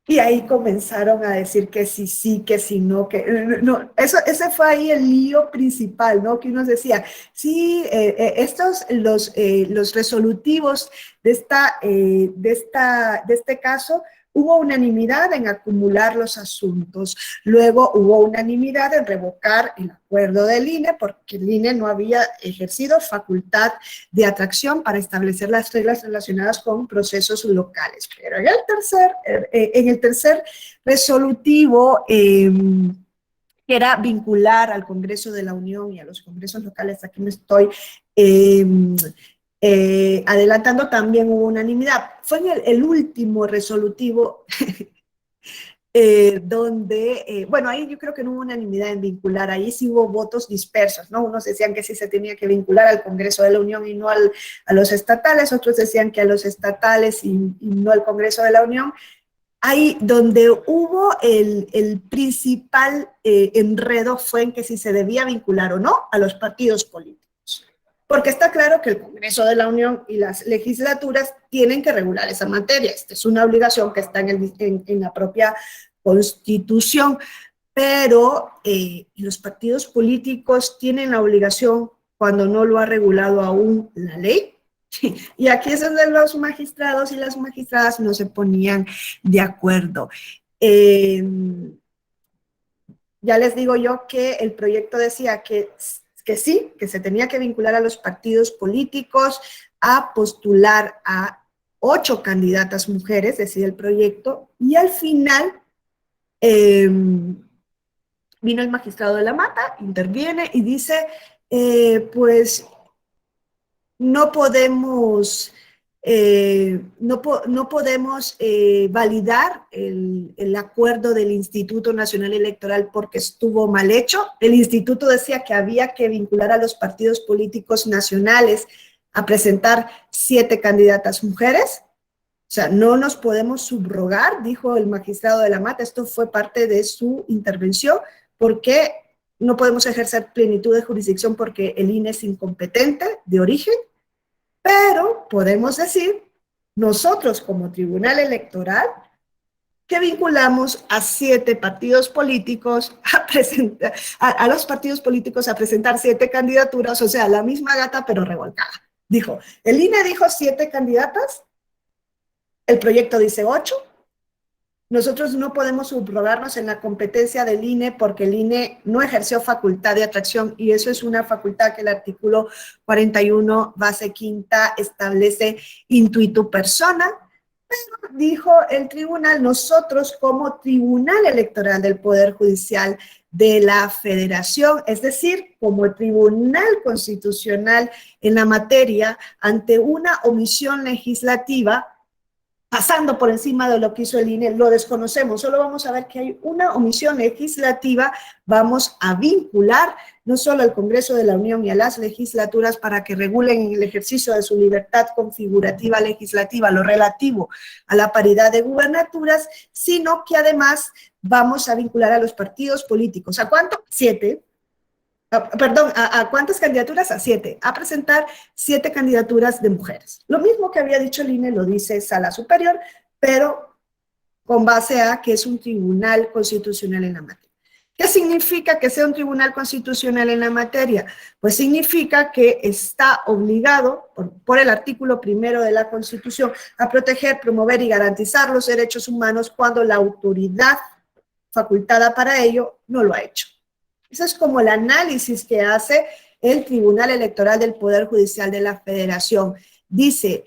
Y ahí comenzaron a decir que sí, que sí, no, que no. Ese fue ahí el lío principal, ¿no? Que uno decía, sí, los resolutivos de este caso, hubo unanimidad en acumular los asuntos. Luego hubo unanimidad en revocar el acuerdo del INE porque el INE no había ejercido facultad de atracción para establecer las reglas relacionadas con procesos locales. Pero en el tercer resolutivo, que era vincular al Congreso de la Unión y a los congresos locales, aquí me estoy adelantando, también hubo unanimidad. Fue en el último resolutivo donde, bueno, ahí yo creo que no hubo unanimidad en vincular, ahí sí hubo votos dispersos, ¿no? Unos decían que sí se tenía que vincular al Congreso de la Unión y no a los estatales, otros decían que a los estatales y no al Congreso de la Unión. Ahí donde hubo el principal enredo fue en que si se debía vincular o no a los partidos políticos. Porque está claro que el Congreso de la Unión y las legislaturas tienen que regular esa materia. Esta es una obligación que está en la propia Constitución, pero los partidos políticos tienen la obligación cuando no lo ha regulado aún la ley. Y aquí es donde los magistrados y las magistradas no se ponían de acuerdo. Ya les digo yo que el proyecto decía que sí, que se tenía que vincular a los partidos políticos a postular a 8 candidatas mujeres, decía el proyecto, y al final vino el magistrado de la Mata, interviene y dice, pues no podemos validar el acuerdo del Instituto Nacional Electoral porque estuvo mal hecho. El instituto decía que había que vincular a los partidos políticos nacionales a presentar 7 candidatas mujeres. O sea, no nos podemos subrogar, dijo el magistrado de la Mata, esto fue parte de su intervención, porque no podemos ejercer plenitud de jurisdicción porque el INE es incompetente de origen, pero podemos decir, nosotros como Tribunal Electoral, que vinculamos a 7 partidos políticos a los partidos políticos a presentar 7 candidaturas, o sea, la misma gata pero revolcada. Dijo, el INE dijo 7 candidatas, el proyecto dice 8, nosotros no podemos subrogarnos en la competencia del INE porque el INE no ejerció facultad de atracción y eso es una facultad que el artículo 41, base quinta, establece intuitu persona. Pero dijo el tribunal, nosotros como Tribunal Electoral del Poder Judicial de la Federación, es decir, como el Tribunal Constitucional en la materia, ante una omisión legislativa, pasando por encima de lo que hizo el INE, lo desconocemos, solo vamos a ver que hay una omisión legislativa, vamos a vincular no solo al Congreso de la Unión y a las legislaturas para que regulen en el ejercicio de su libertad configurativa legislativa lo relativo a la paridad de gubernaturas, sino que además vamos a vincular a los partidos políticos. ¿A cuánto? 7. Perdón, ¿a cuántas candidaturas? A 7. A presentar 7 candidaturas de mujeres. Lo mismo que había dicho el INE lo dice Sala Superior, pero con base a que es un tribunal constitucional en la materia. ¿Qué significa que sea un tribunal constitucional en la materia? Pues significa que está obligado por el artículo 1 de la Constitución a proteger, promover y garantizar los derechos humanos cuando la autoridad facultada para ello no lo ha hecho. Eso es como el análisis que hace el Tribunal Electoral del Poder Judicial de la Federación. Dice,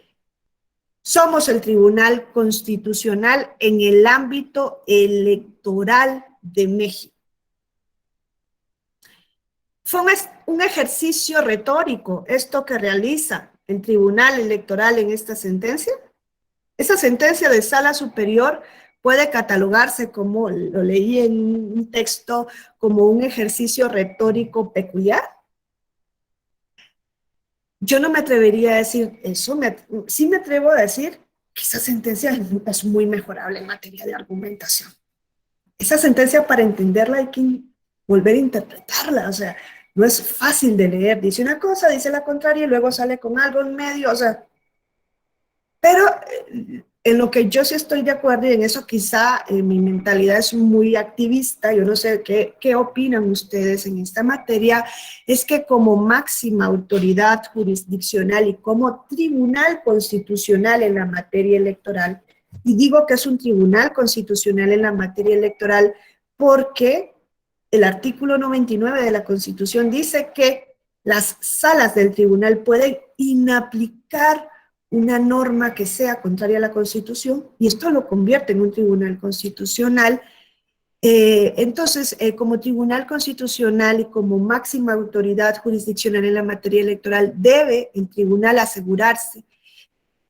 somos el Tribunal Constitucional en el ámbito electoral de México. Fue un ejercicio retórico esto que realiza el Tribunal Electoral en esta sentencia. Esa sentencia de sala superior puede catalogarse, como lo leí en un texto, como un ejercicio retórico peculiar. Yo no me atrevería a decir eso, sí me atrevo a decir que esa sentencia es muy mejorable en materia de argumentación. Esa sentencia, para entenderla hay que volver a interpretarla, o sea, no es fácil de leer, dice una cosa, dice la contraria y luego sale con algo en medio, o sea, pero en lo que yo sí estoy de acuerdo, y en eso quizá mi mentalidad es muy activista, yo no sé qué opinan ustedes en esta materia, es que como máxima autoridad jurisdiccional y como tribunal constitucional en la materia electoral, y digo que es un tribunal constitucional en la materia electoral porque el artículo 99 de la Constitución dice que las salas del tribunal pueden inaplicar una norma que sea contraria a la Constitución, y esto lo convierte en un tribunal constitucional. Entonces, como tribunal constitucional y como máxima autoridad jurisdiccional en la materia electoral, debe el tribunal asegurarse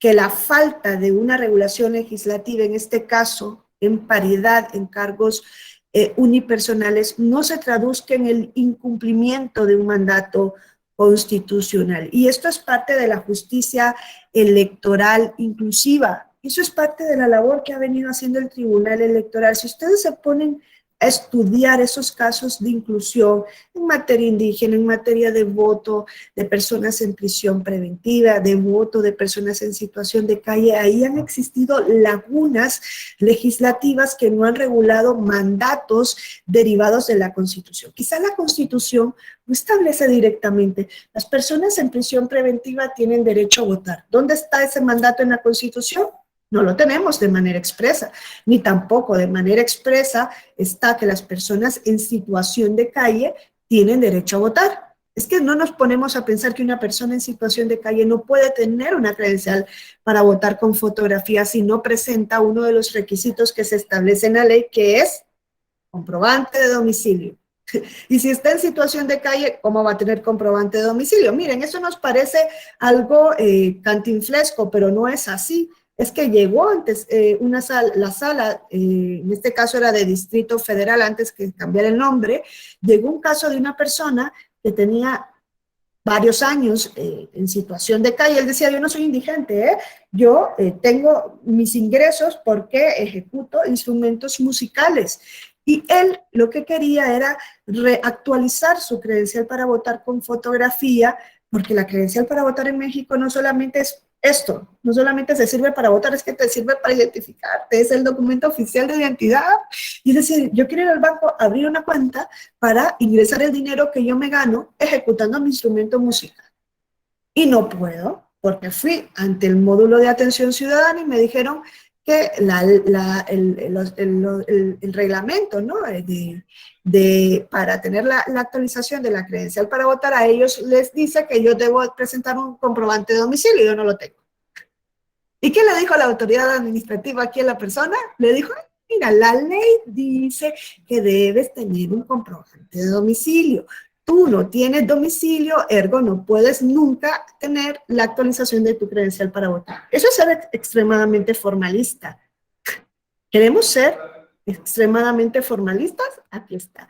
que la falta de una regulación legislativa, en este caso, en paridad en cargos unipersonales, no se traduzca en el incumplimiento de un mandato constitucional. Y esto es parte de la justicia electoral inclusiva. Eso es parte de la labor que ha venido haciendo el Tribunal Electoral. Si ustedes se ponen a estudiar esos casos de inclusión en materia indígena, en materia de voto de personas en prisión preventiva, de voto de personas en situación de calle, ahí han existido lagunas legislativas que no han regulado mandatos derivados de la Constitución. Quizá la Constitución no establece directamente, las personas en prisión preventiva tienen derecho a votar. ¿Dónde está ese mandato en la Constitución? No lo tenemos de manera expresa, ni tampoco de manera expresa está que las personas en situación de calle tienen derecho a votar. Es que no nos ponemos a pensar que una persona en situación de calle no puede tener una credencial para votar con fotografía si no presenta uno de los requisitos que se establece en la ley, que es comprobante de domicilio. Y si está en situación de calle, ¿cómo va a tener comprobante de domicilio? Miren, eso nos parece algo cantinflesco, pero no es así. Es que llegó antes la sala, en este caso era de Distrito Federal, antes que cambiar el nombre, llegó un caso de una persona que tenía varios años en situación de calle. Él decía, yo no soy indigente, yo tengo mis ingresos porque ejecuto instrumentos musicales. Y él lo que quería era reactualizar su credencial para votar con fotografía, porque la credencial para votar en México no solamente es esto, no solamente se sirve para votar, es que te sirve para identificarte, es el documento oficial de identidad. Y es decir, yo quiero ir al banco, abrir una cuenta para ingresar el dinero que yo me gano ejecutando mi instrumento musical. Y no puedo, porque fui ante el módulo de atención ciudadana y me dijeron que el reglamento, ¿no? Para tener la actualización de la credencial para votar, a ellos les dice que yo debo presentar un comprobante de domicilio y yo no lo tengo. ¿Y qué le dijo la autoridad administrativa aquí a la persona? Le dijo, mira, la ley dice que debes tener un comprobante de domicilio. Tú no tienes domicilio, ergo no puedes nunca tener la actualización de tu credencial para votar. Eso es ser extremadamente formalista. ¿Queremos ser extremadamente formalistas? Aquí está.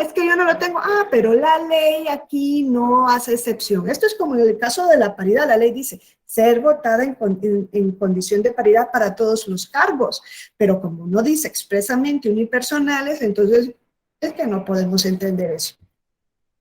Es que yo no lo tengo. Pero la ley aquí no hace excepción. Esto es como en el caso de la paridad. La ley dice ser votada en condición de paridad para todos los cargos. Pero como no dice expresamente unipersonales, entonces es que no podemos entender eso.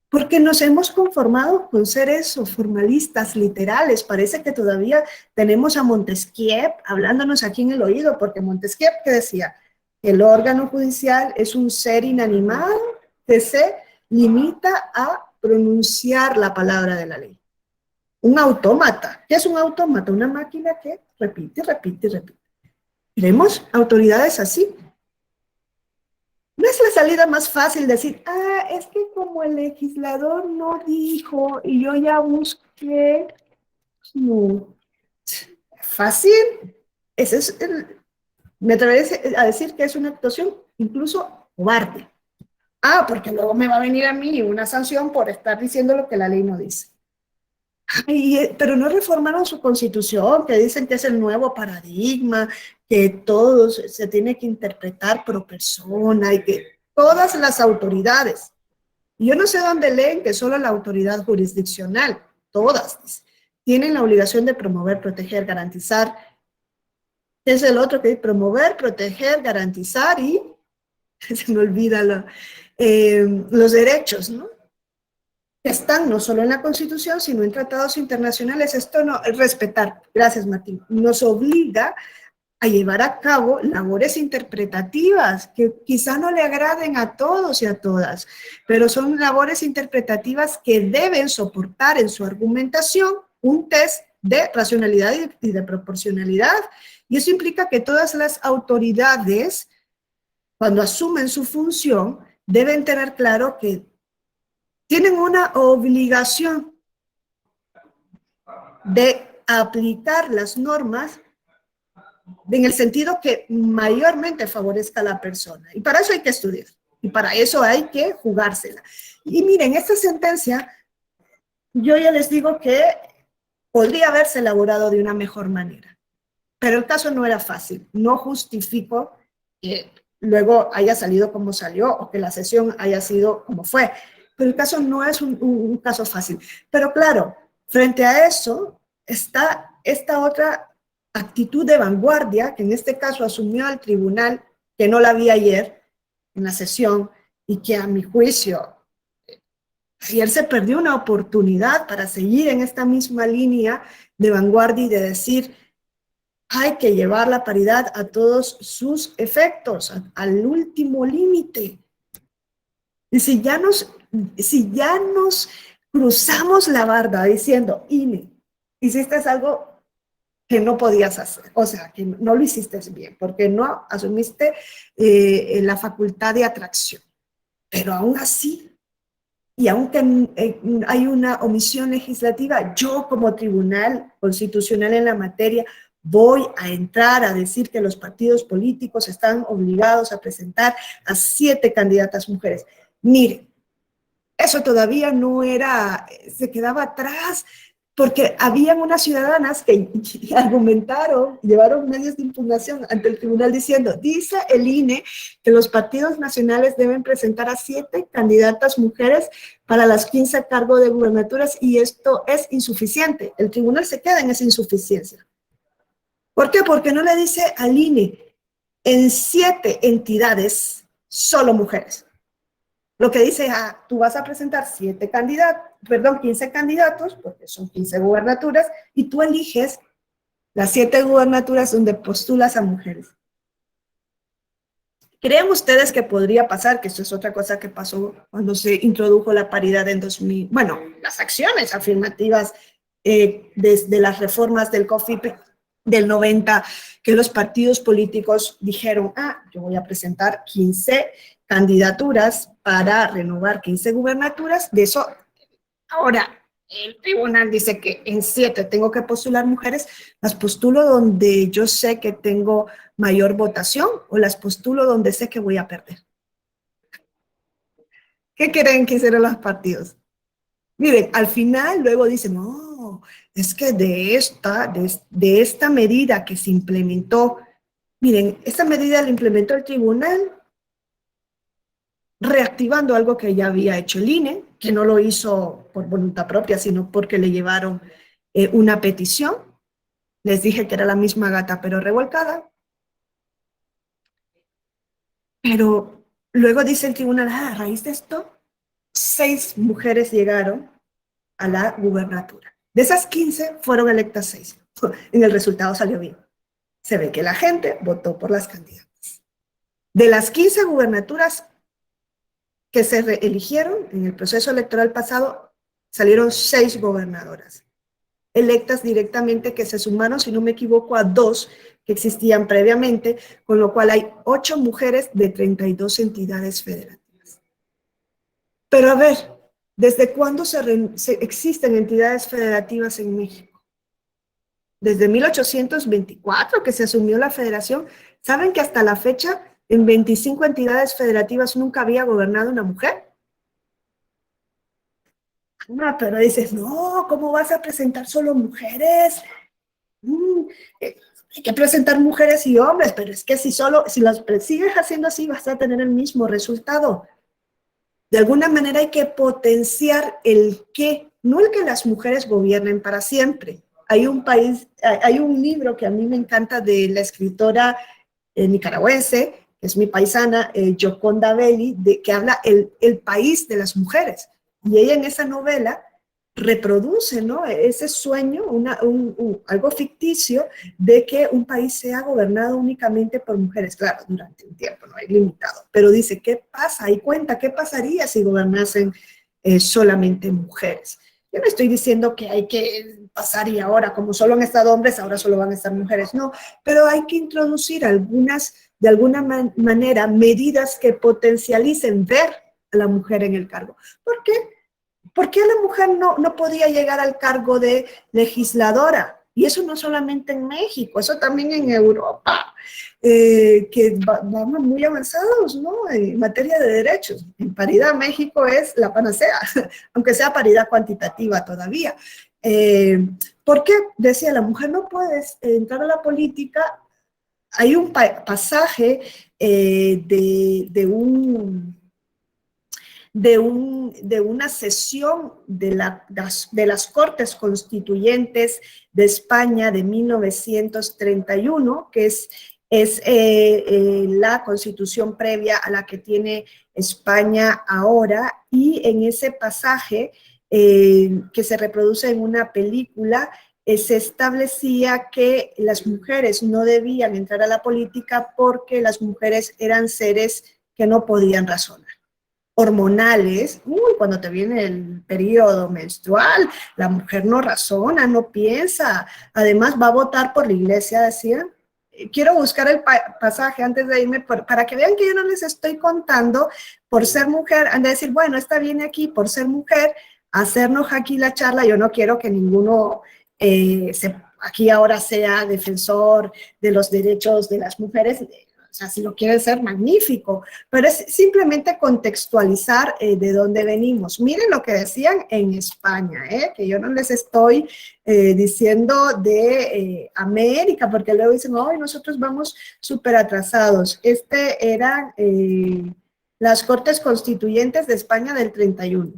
Porque nos hemos conformado con ser eso, formalistas, literales. Parece que todavía tenemos a Montesquieu hablándonos aquí en el oído, porque Montesquieu, ¿qué decía? El órgano judicial es un ser inanimado que se limita a pronunciar la palabra de la ley. Un autómata. ¿Qué es un autómata? Una máquina que repite, repite, repite. ¿Tenemos autoridades así? ¿No es la salida más fácil decir, es que como el legislador no dijo y yo ya busqué? No. Fácil. Ese es me atrevería a decir que es una actuación incluso cobarde. Porque luego me va a venir a mí una sanción por estar diciendo lo que la ley no dice. Pero no reformaron su constitución, que dicen que es el nuevo paradigma, que todo se tiene que interpretar pro persona y que todas las autoridades. Yo no sé dónde leen que solo la autoridad jurisdiccional, todas, tienen la obligación de promover, proteger, garantizar. Es el otro que dice promover, proteger, garantizar y se me olvida los derechos, ¿no? Que están no solo en la Constitución, sino en tratados internacionales. Esto no, respetar, gracias Martín, nos obliga a llevar a cabo labores interpretativas que quizá no le agraden a todos y a todas, pero son labores interpretativas que deben soportar en su argumentación un test de racionalidad y de proporcionalidad. Y eso implica que todas las autoridades, cuando asumen su función, deben tener claro que tienen una obligación de aplicar las normas en el sentido que mayormente favorezca a la persona. Y para eso hay que estudiar. Y para eso hay que jugársela. Y miren, esta sentencia, yo ya les digo que podría haberse elaborado de una mejor manera. Pero el caso no era fácil. No justifico que luego haya salido como salió o que la sesión haya sido como fue. Pero el caso no es un caso fácil. Pero claro, frente a eso está esta otra actitud de vanguardia, que en este caso asumió al tribunal, que no la vi ayer en la sesión, y que a mi juicio, ayer se perdió una oportunidad para seguir en esta misma línea de vanguardia y de decir, hay que llevar la paridad a todos sus efectos, al último límite. Y si ya nos cruzamos la barda diciendo, INE, hiciste algo que no podías hacer, o sea, que no lo hiciste bien, porque no asumiste la facultad de atracción. Pero aún así, y aunque hay una omisión legislativa, yo como tribunal constitucional en la materia voy a entrar a decir que los partidos políticos están obligados a presentar a 7 candidatas mujeres. Miren, eso todavía no era, se quedaba atrás, porque habían unas ciudadanas que argumentaron, llevaron medios de impugnación ante el tribunal diciendo, dice el INE que los partidos nacionales deben presentar a 7 candidatas mujeres para las 15 cargos de gubernaturas y esto es insuficiente. El tribunal se queda en esa insuficiencia. ¿Por qué? Porque no le dice al INE, en 7 entidades, solo mujeres. Lo que dice, tú vas a presentar 15 candidatos, porque son 15 gubernaturas, y tú eliges las 7 gubernaturas donde postulas a mujeres. ¿Creen ustedes que podría pasar, que esto es otra cosa que pasó cuando se introdujo la paridad en 2000, bueno, las acciones afirmativas desde las reformas del COFIP del 90, que los partidos políticos dijeron, yo voy a presentar 15 candidaturas para renovar 15 gubernaturas, de eso, ahora el tribunal dice que en 7 tengo que postular mujeres, las postulo donde yo sé que tengo mayor votación o las postulo donde sé que voy a perder. ¿Qué creen que hicieron los partidos? Miren, al final luego dicen, no, es que de esta medida que se implementó, miren, esta medida la implementó el tribunal reactivando algo que ya había hecho el INE, que no lo hizo por voluntad propia, sino porque le llevaron una petición. Les dije que era la misma gata, pero revolcada. Pero luego dice el tribunal, a raíz de esto, 6 mujeres llegaron a la gubernatura. De esas 15 fueron electas 6. En el resultado salió bien. Se ve que la gente votó por las candidatas. De las 15 gubernaturas que se eligieron en el proceso electoral pasado, salieron 6 gobernadoras electas directamente que se sumaron, si no me equivoco, a 2 que existían previamente, con lo cual hay 8 mujeres de 32 entidades federativas. Pero a ver, ¿desde cuándo existen entidades federativas en México? Desde 1824 que se asumió la federación. ¿Saben que hasta la fecha en 25 entidades federativas nunca había gobernado una mujer? Ah, pero dices, no, ¿cómo vas a presentar solo mujeres? Mm, hay que presentar mujeres y hombres, pero es que si las sigues haciendo así vas a tener el mismo resultado. De alguna manera hay que potenciar el qué, no el que las mujeres gobiernen para siempre. Hay un libro que a mí me encanta de la escritora nicaragüense, que es mi paisana, Yoconda Belli, que habla el país de las mujeres. Y ella en esa novela reproduce, ¿no?, ese sueño, algo ficticio de que un país sea gobernado únicamente por mujeres, claro, durante un tiempo, no hay limitado, pero dice, ¿qué pasa? Y cuenta, ¿qué pasaría si gobernasen solamente mujeres? Yo no estoy diciendo que hay que pasar y ahora, como solo han estado hombres, ahora solo van a estar mujeres, no, pero hay que introducir de alguna manera, medidas que potencialicen ver a la mujer en el cargo. ¿Por qué? ¿Por qué la mujer no podía llegar al cargo de legisladora? Y eso no solamente en México, eso también en Europa, que vamos muy avanzados, ¿no?, en materia de derechos. En paridad México es la panacea, aunque sea paridad cuantitativa todavía. ¿Por qué? Decía, la mujer no puede entrar a la política. Hay un pasaje de una sesión de las Cortes Constituyentes de España de 1931, que es la constitución previa a la que tiene España ahora, y en ese pasaje que se reproduce en una película, se establecía que las mujeres no debían entrar a la política porque las mujeres eran seres que no podían razonar, hormonales. Cuando te viene el periodo menstrual, la mujer no razona, no piensa, además va a votar por la iglesia, decía. Quiero buscar el pasaje antes de irme, para que vean que yo no les estoy contando por ser mujer, han de decir, bueno, esta viene aquí por ser mujer, hacernos aquí la charla. Yo no quiero que ninguno aquí ahora sea defensor de los derechos de las mujeres. O sea, si lo quieren ser, magnífico, pero es simplemente contextualizar de dónde venimos. Miren lo que decían en España, que yo no les estoy diciendo de América, porque luego dicen, hoy nosotros vamos súper atrasados. Eran las Cortes Constituyentes de España del 31.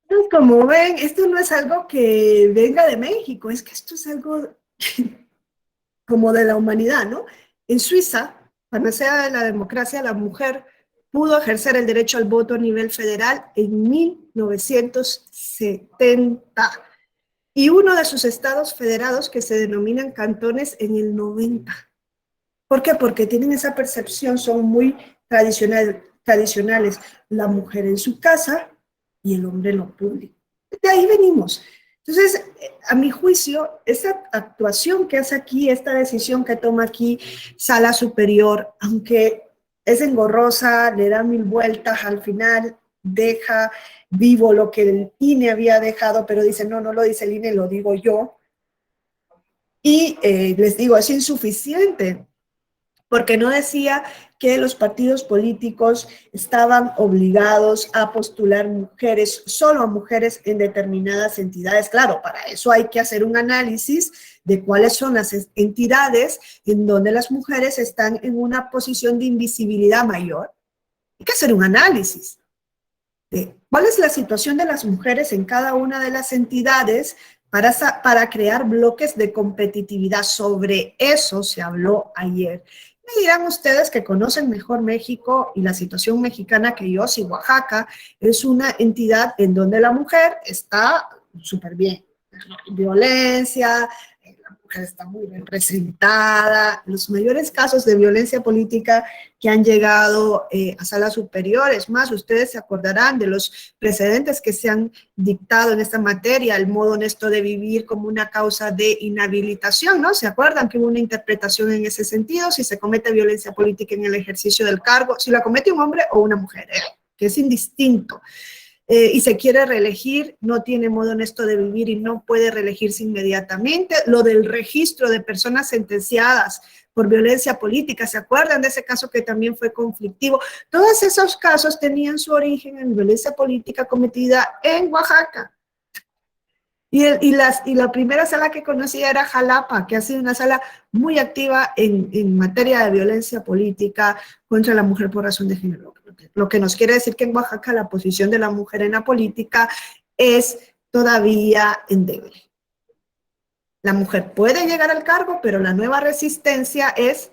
Entonces, como ven, esto no es algo que venga de México, es que esto es algo como de la humanidad, ¿no? En Suiza, panacea de la democracia, la mujer pudo ejercer el derecho al voto a nivel federal en 1970, y uno de sus estados federados, que se denominan cantones, en el 90. ¿Por qué? Porque tienen esa percepción, son muy tradicionales. La mujer en su casa y el hombre en lo público. De ahí venimos. Entonces, a mi juicio, esa actuación que hace aquí, esta decisión que toma aquí Sala Superior, aunque es engorrosa, le da 1000 vueltas, al final deja vivo lo que el INE había dejado, pero dice, no, no lo dice el INE, lo digo yo. Y les digo, es insuficiente, porque no decía que los partidos políticos estaban obligados a postular mujeres, solo a mujeres en determinadas entidades. Claro, para eso hay que hacer un análisis de cuáles son las entidades en donde las mujeres están en una posición de invisibilidad mayor. Hay que hacer un análisis de cuál es la situación de las mujeres en cada una de las entidades para crear bloques de competitividad. Sobre eso se habló ayer. Me dirán ustedes que conocen mejor México y la situación mexicana que yo, si Oaxaca es una entidad en donde la mujer está súper bien. Violencia, la mujer está muy bien representada. Los mayores casos de violencia política que han llegado a salas superiores, más ustedes se acordarán de los precedentes que se han dictado en esta materia, el modo honesto de vivir como una causa de inhabilitación, ¿no? ¿Se acuerdan que hubo una interpretación en ese sentido? Si se comete violencia política en el ejercicio del cargo, si la comete un hombre o una mujer, que es indistinto. Y se quiere reelegir, no tiene modo honesto de vivir y no puede reelegirse inmediatamente. Lo del registro de personas sentenciadas por violencia política, ¿se acuerdan de ese caso que también fue conflictivo? Todos esos casos tenían su origen en violencia política cometida en Oaxaca. Y la primera sala que conocía era Jalapa, que ha sido una sala muy activa en materia de violencia política contra la mujer por razón de género. Lo que nos quiere decir que en Oaxaca la posición de la mujer en la política es todavía endeble. La mujer puede llegar al cargo, pero la nueva resistencia es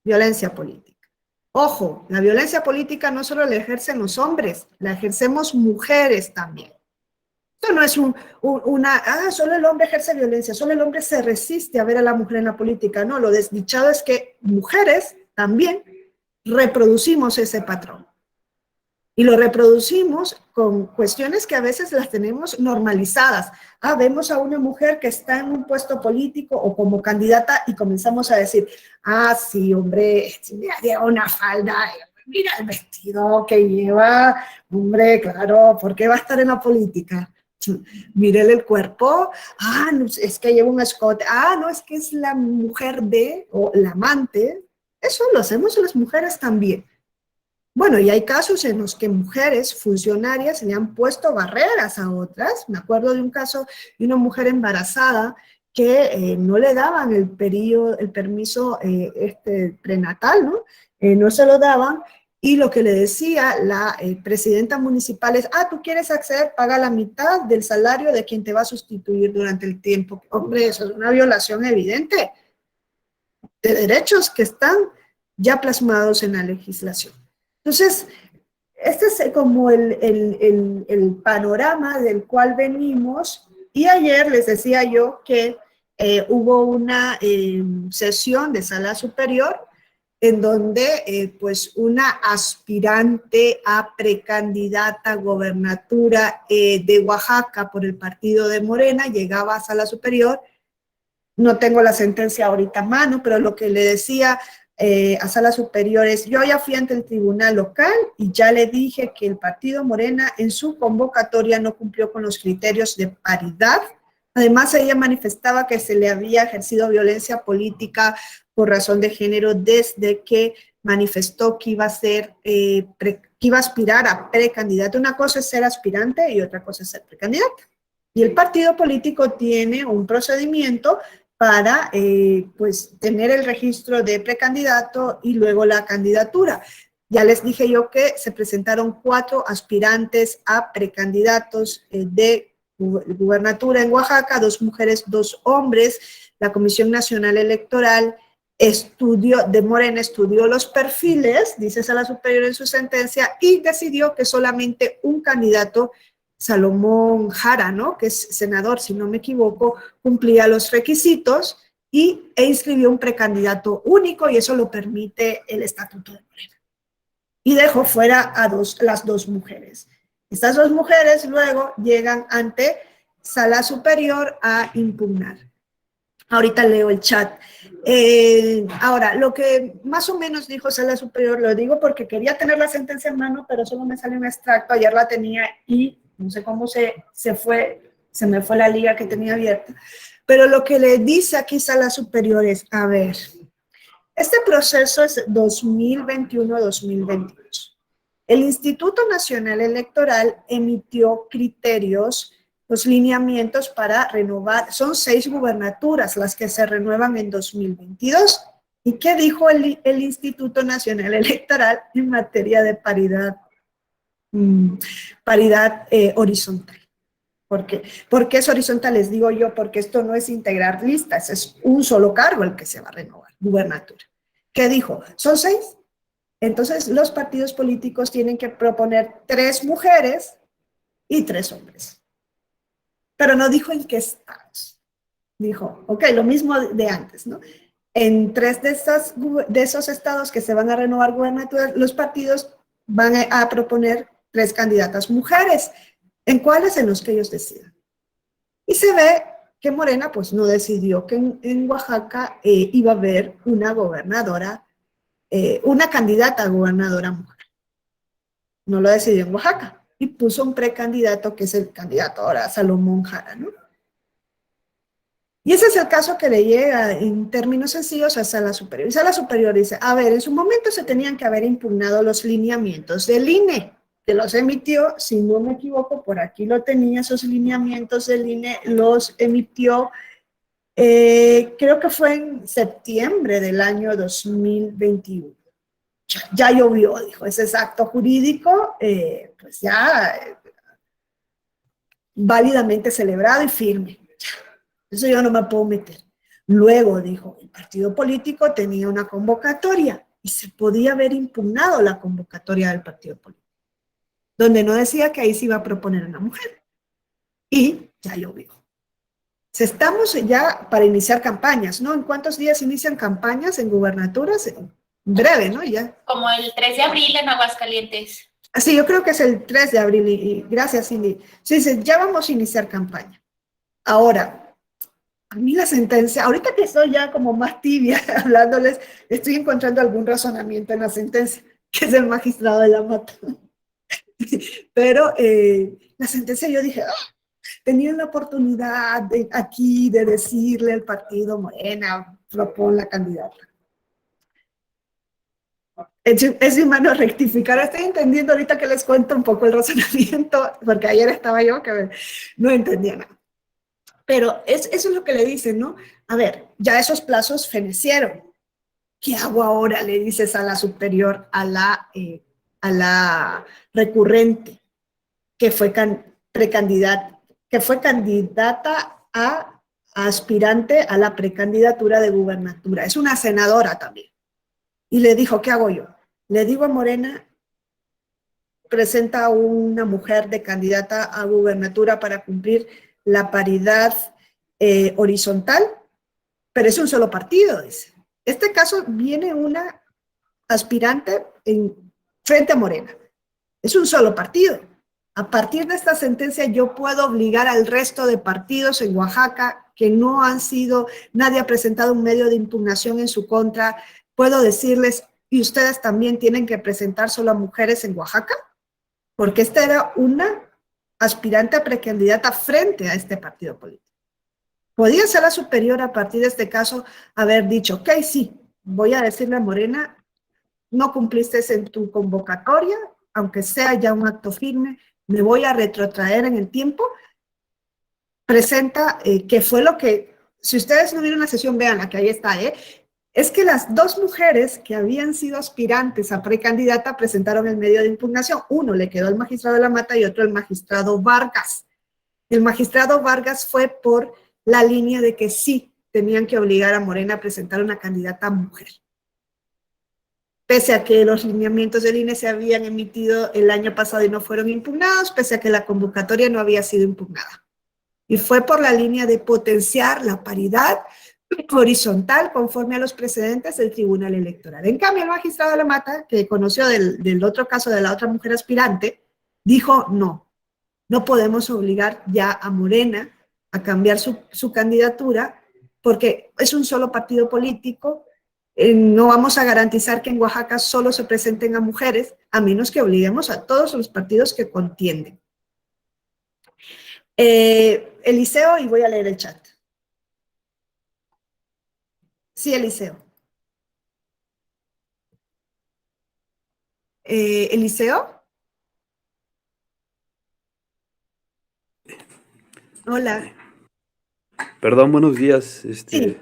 violencia política. Ojo, la violencia política no solo la ejercen los hombres, la ejercemos mujeres también. Esto no es solo el hombre ejerce violencia, solo el hombre se resiste a ver a la mujer en la política. No, lo desdichado es que mujeres también reproducimos ese patrón. Y lo reproducimos con cuestiones que a veces las tenemos normalizadas. Vemos a una mujer que está en un puesto político o como candidata y comenzamos a decir, sí, hombre, lleva una falda, mira el vestido que lleva, hombre, claro, ¿por qué va a estar en la política? Mírele el cuerpo, no, es que lleva un escote, no, es que es la mujer o la amante. Eso lo hacemos las mujeres también. Bueno, y hay casos en los que mujeres funcionarias le han puesto barreras a otras. Me acuerdo de un caso de una mujer embarazada que no le daban el permiso prenatal, ¿no? No se lo daban. Y lo que le decía la presidenta municipal es, tú quieres acceder, paga la mitad del salario de quien te va a sustituir durante el tiempo. Hombre, eso es una violación evidente de derechos que están ya plasmados en la legislación. Entonces, este es como el panorama del cual venimos. Y ayer les decía yo que hubo una sesión de sala superior en donde pues una aspirante a precandidata a gobernatura de Oaxaca por el partido de Morena llegaba a sala superior. No tengo la sentencia ahorita a mano, pero lo que le decía a salas superiores, yo ya fui ante el tribunal local y ya le dije que el partido Morena en su convocatoria no cumplió con los criterios de paridad. Además, ella manifestaba que se le había ejercido violencia política por razón de género desde que manifestó que iba a aspirar a precandidato. Una cosa es ser aspirante y otra cosa es ser precandidata. Y el partido político tiene un procedimiento para pues tener el registro de precandidato y luego la candidatura. Ya les dije yo que se presentaron 4 aspirantes a precandidatos de gubernatura en Oaxaca, 2 mujeres, 2 hombres. La Comisión Nacional Electoral de Morena estudió los perfiles, dice Sala Superior en su sentencia, y decidió que solamente un candidato, Salomón Jara, ¿no?, que es senador, si no me equivoco, cumplía los requisitos e inscribió un precandidato único, y eso lo permite el Estatuto de Morena. Y dejó fuera a las dos mujeres. Estas dos mujeres luego llegan ante Sala Superior a impugnar. Ahorita leo el chat. Ahora, lo que más o menos dijo Sala Superior, lo digo porque quería tener la sentencia en mano, pero solo me sale un extracto. Ayer la tenía y no sé cómo se me fue la liga que tenía abierta. Pero lo que le dice aquí Sala Superior es, a ver, este proceso es 2021-2022. El Instituto Nacional Electoral emitió criterios, los lineamientos para renovar, son 6 gubernaturas las que se renuevan en 2022. ¿Y qué dijo el Instituto Nacional Electoral en materia de paridad horizontal? ¿Por qué? ¿Por qué es horizontal? Les digo yo, porque esto no es integrar listas, es un solo cargo el que se va a renovar, gubernatura. ¿Qué dijo? Son 6. Entonces, los partidos políticos tienen que proponer 3 mujeres y 3 hombres. Pero no dijo en qué estados. Dijo, ok, lo mismo de antes, ¿no? En 3 de esos estados que se van a renovar gubernaturas, los partidos van a proponer 3 candidatas mujeres. ¿En cuáles? En los que ellos decidan. Y se ve que Morena, pues, no decidió que en Oaxaca iba a haber una gobernadora, una candidata a gobernadora mujer. No lo decidió en Oaxaca. Y puso un precandidato, que es el candidato ahora, Salomón Jara, ¿no? Y ese es el caso que le llega en términos sencillos a Sala Superior. Y Sala Superior dice, a ver, en su momento se tenían que haber impugnado los lineamientos del INE, que los emitió, si no me equivoco, por aquí lo tenía, esos lineamientos del INE los emitió, creo que fue en septiembre del año 2021. Ya llovió, dijo, ese es acto jurídico, pues ya válidamente celebrado y firme. Eso yo no me puedo meter. Luego, dijo, el partido político tenía una convocatoria y se podía haber impugnado la convocatoria del partido político, donde no decía que ahí se iba a proponer una mujer. Y ya llovió. Estamos ya para iniciar campañas, ¿no? ¿En cuántos días inician campañas en gubernaturas? En breve, ¿no? Ya. Como el 3 de abril en Aguascalientes. Sí, yo creo que es el 3 de abril y gracias, Cindy. Sí, ya vamos a iniciar campaña. Ahora, a mí la sentencia, ahorita que estoy ya como más tibia hablándoles, estoy encontrando algún razonamiento en la sentencia, que es el magistrado de la Mata. Pero la sentencia yo dije, tenían la oportunidad aquí de decirle al partido Morena, propon la candidata. Es mi mano rectificar. Estoy entendiendo ahorita que les cuento un poco el razonamiento, porque ayer estaba yo que no entendía nada. Pero eso es lo que le dicen, ¿no? A ver, ya esos plazos fenecieron. ¿Qué hago ahora? Le dices a la superior, a la recurrente, que fue candidata a aspirante a la precandidatura de gubernatura. Es una senadora también. Y le dijo, ¿qué hago yo? Le digo a Morena, presenta a una mujer de candidata a gubernatura para cumplir la paridad horizontal, pero es un solo partido, dice. Este caso viene una aspirante frente a Morena. Es un solo partido. A partir de esta sentencia yo puedo obligar al resto de partidos en Oaxaca que no han sido, nadie ha presentado un medio de impugnación en su contra, puedo decirles, y ustedes también tienen que presentar solo a mujeres en Oaxaca, porque esta era una aspirante a precandidata frente a este partido político. Podía ser la superior a partir de este caso haber dicho, ok, sí, voy a decirle a Morena, no cumpliste en tu convocatoria, aunque sea ya un acto firme, me voy a retrotraer en el tiempo, presenta, que fue lo que, si ustedes no vieron la sesión, vean, que ahí está, es que las 2 mujeres que habían sido aspirantes a precandidata presentaron el medio de impugnación. Uno le quedó al magistrado de la Mata y otro al magistrado Vargas. El magistrado Vargas fue por la línea de que sí tenían que obligar a Morena a presentar una candidata mujer. Pese a que los lineamientos del INE se habían emitido el año pasado y no fueron impugnados, pese a que la convocatoria no había sido impugnada. Y fue por la línea de potenciar la paridad horizontal conforme a los precedentes del Tribunal Electoral. En cambio, el magistrado de la Mata, que conoció del otro caso de la otra mujer aspirante, dijo no podemos obligar ya a Morena a cambiar su candidatura porque es un solo partido político, no vamos a garantizar que en Oaxaca solo se presenten a mujeres, a menos que obliguemos a todos los partidos que contienden. Eliseo, y voy a leer el chat. Sí, Eliseo. Eliseo. Hola. Perdón, buenos días. Sí.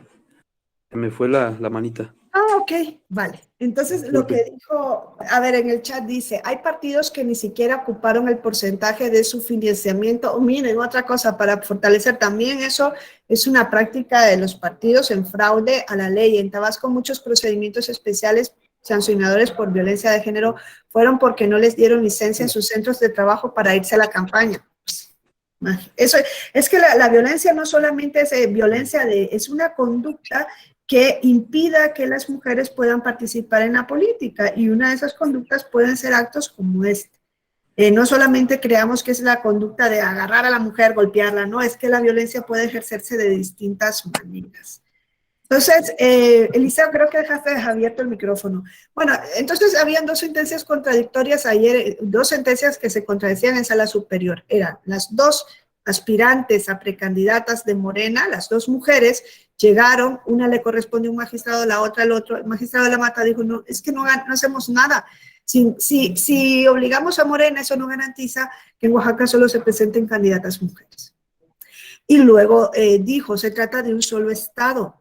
Me fue la manita. Ah, ok, vale. Entonces, lo que dijo, a ver, en el chat dice, hay partidos que ni siquiera ocuparon el porcentaje de su financiamiento. Oh, miren, otra cosa, para fortalecer también eso, es una práctica de los partidos en fraude a la ley. En Tabasco, muchos procedimientos especiales sancionadores por violencia de género fueron porque no les dieron licencia en sus centros de trabajo para irse a la campaña. Eso es que la violencia no solamente es violencia, es una conducta que impida que las mujeres puedan participar en la política, y una de esas conductas pueden ser actos como este. No solamente creamos que es la conducta de agarrar a la mujer, golpearla, no, es que la violencia puede ejercerse de distintas maneras. Entonces, Eliseo, creo que dejaste abierto el micrófono. Bueno, entonces habían dos sentencias contradictorias ayer, dos sentencias que se contradecían en sala superior. Eran las dos aspirantes a precandidatas de Morena, las dos mujeres, llegaron, una le corresponde a un magistrado, la otra al otro. El magistrado de la Mata dijo, no, es que no hacemos nada. Si obligamos a Morena, eso no garantiza que en Oaxaca solo se presenten candidatas mujeres. Y luego dijo, se trata de un solo estado.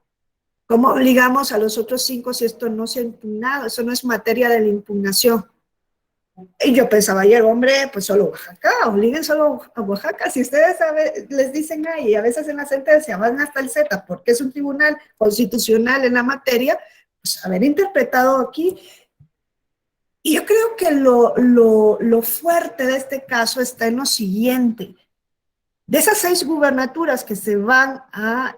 ¿Cómo obligamos a los otros 5 si esto no se ha impugnado? Eso no es materia de la impugnación. Y yo pensaba ayer, hombre, pues solo Oaxaca, obliguen solo a Oaxaca. Si ustedes les dicen ahí, a veces en la sentencia van hasta el Z, porque es un tribunal constitucional en la materia, pues haber interpretado aquí. Y yo creo que lo fuerte de este caso está en lo siguiente. De esas 6 gubernaturas que se van a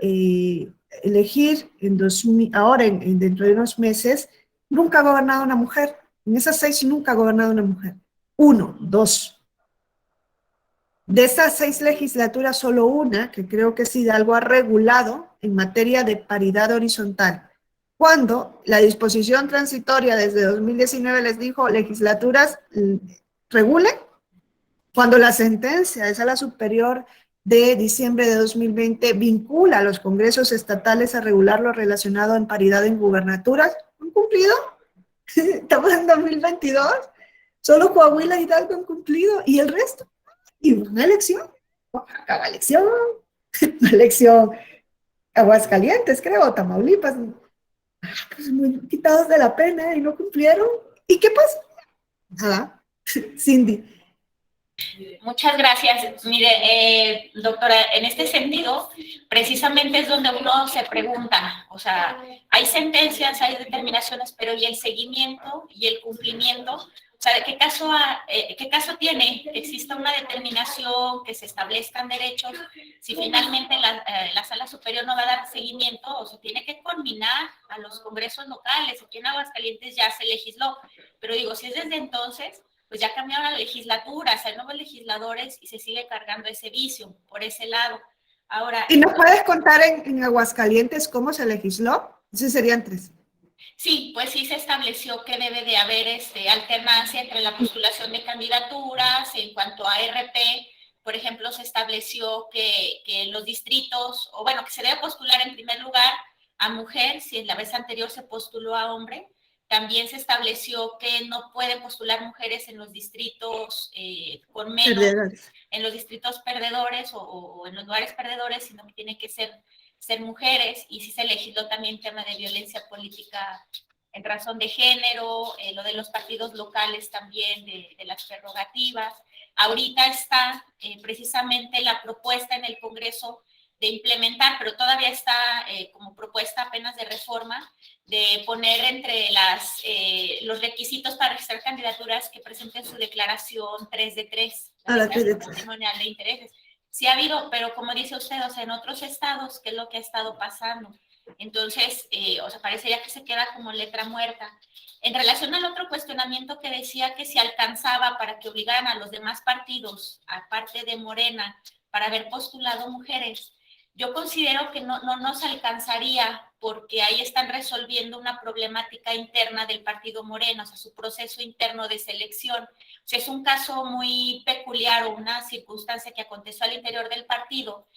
elegir ahora, dentro de unos meses, nunca ha gobernado una mujer. En esas 6 nunca ha gobernado una mujer. 1, 2. De esas 6 legislaturas, solo una, que creo que es Hidalgo, ha regulado en materia de paridad horizontal. Cuando la disposición transitoria desde 2019 les dijo, legislaturas, regulen. Cuando la sentencia de Sala Superior de diciembre de 2020 vincula a los congresos estatales a regular lo relacionado en paridad en gubernaturas, ¿han cumplido? Estamos en 2022, solo Coahuila y Hidalgo han cumplido, y el resto, y una elección, cada elección, Aguascalientes, creo, Tamaulipas, pues muy quitados de la pena y no cumplieron. ¿Y qué pasa? Nada. Cindy. Muchas gracias. Mire, doctora, en este sentido, precisamente es donde uno se pregunta, o sea, hay sentencias, hay determinaciones, pero ¿y el seguimiento y el cumplimiento? O sea, ¿qué caso tiene que exista una determinación, que se establezcan derechos, si finalmente la Sala Superior no va a dar seguimiento, o se tiene que culminar a los congresos locales? Aquí en Aguascalientes ya se legisló, pero digo, si es desde entonces, pues ya cambiaron las legislaturas, hay nuevos legisladores y se sigue cargando ese vicio por ese lado. Ahora, ¿y no puedes contar en Aguascalientes cómo se legisló? Esos serían 3. Sí, pues sí se estableció que debe de haber alternancia entre la postulación de candidaturas. En cuanto a RP, por ejemplo, se estableció que los distritos, o bueno, que se debe postular en primer lugar a mujer, si en la vez anterior se postuló a hombre. También se estableció que no pueden postular mujeres en los distritos con menos, perdedores. En los distritos perdedores o en los lugares perdedores, sino que tienen que ser mujeres. Y sí se legisló también tema de violencia política en razón de género, lo de los partidos locales también, de las prerrogativas. Ahorita está precisamente la propuesta en el Congreso de implementar, pero todavía está como propuesta apenas de reforma, de poner entre los requisitos para registrar candidaturas que presenten su declaración 3 de 3, la declaración patrimonial de intereses. Sí ha habido, pero como dice usted, o sea, en otros estados, ¿qué es lo que ha estado pasando? Entonces, o sea, parecería que se queda como letra muerta. En relación al otro cuestionamiento que decía que se alcanzaba para que obligaran a los demás partidos, aparte de Morena, para haber postulado mujeres, yo considero que no nos alcanzaría porque ahí están resolviendo una problemática interna del partido Morena, o sea, su proceso interno de selección. O sea, es un caso muy peculiar o una circunstancia que aconteció al interior del partido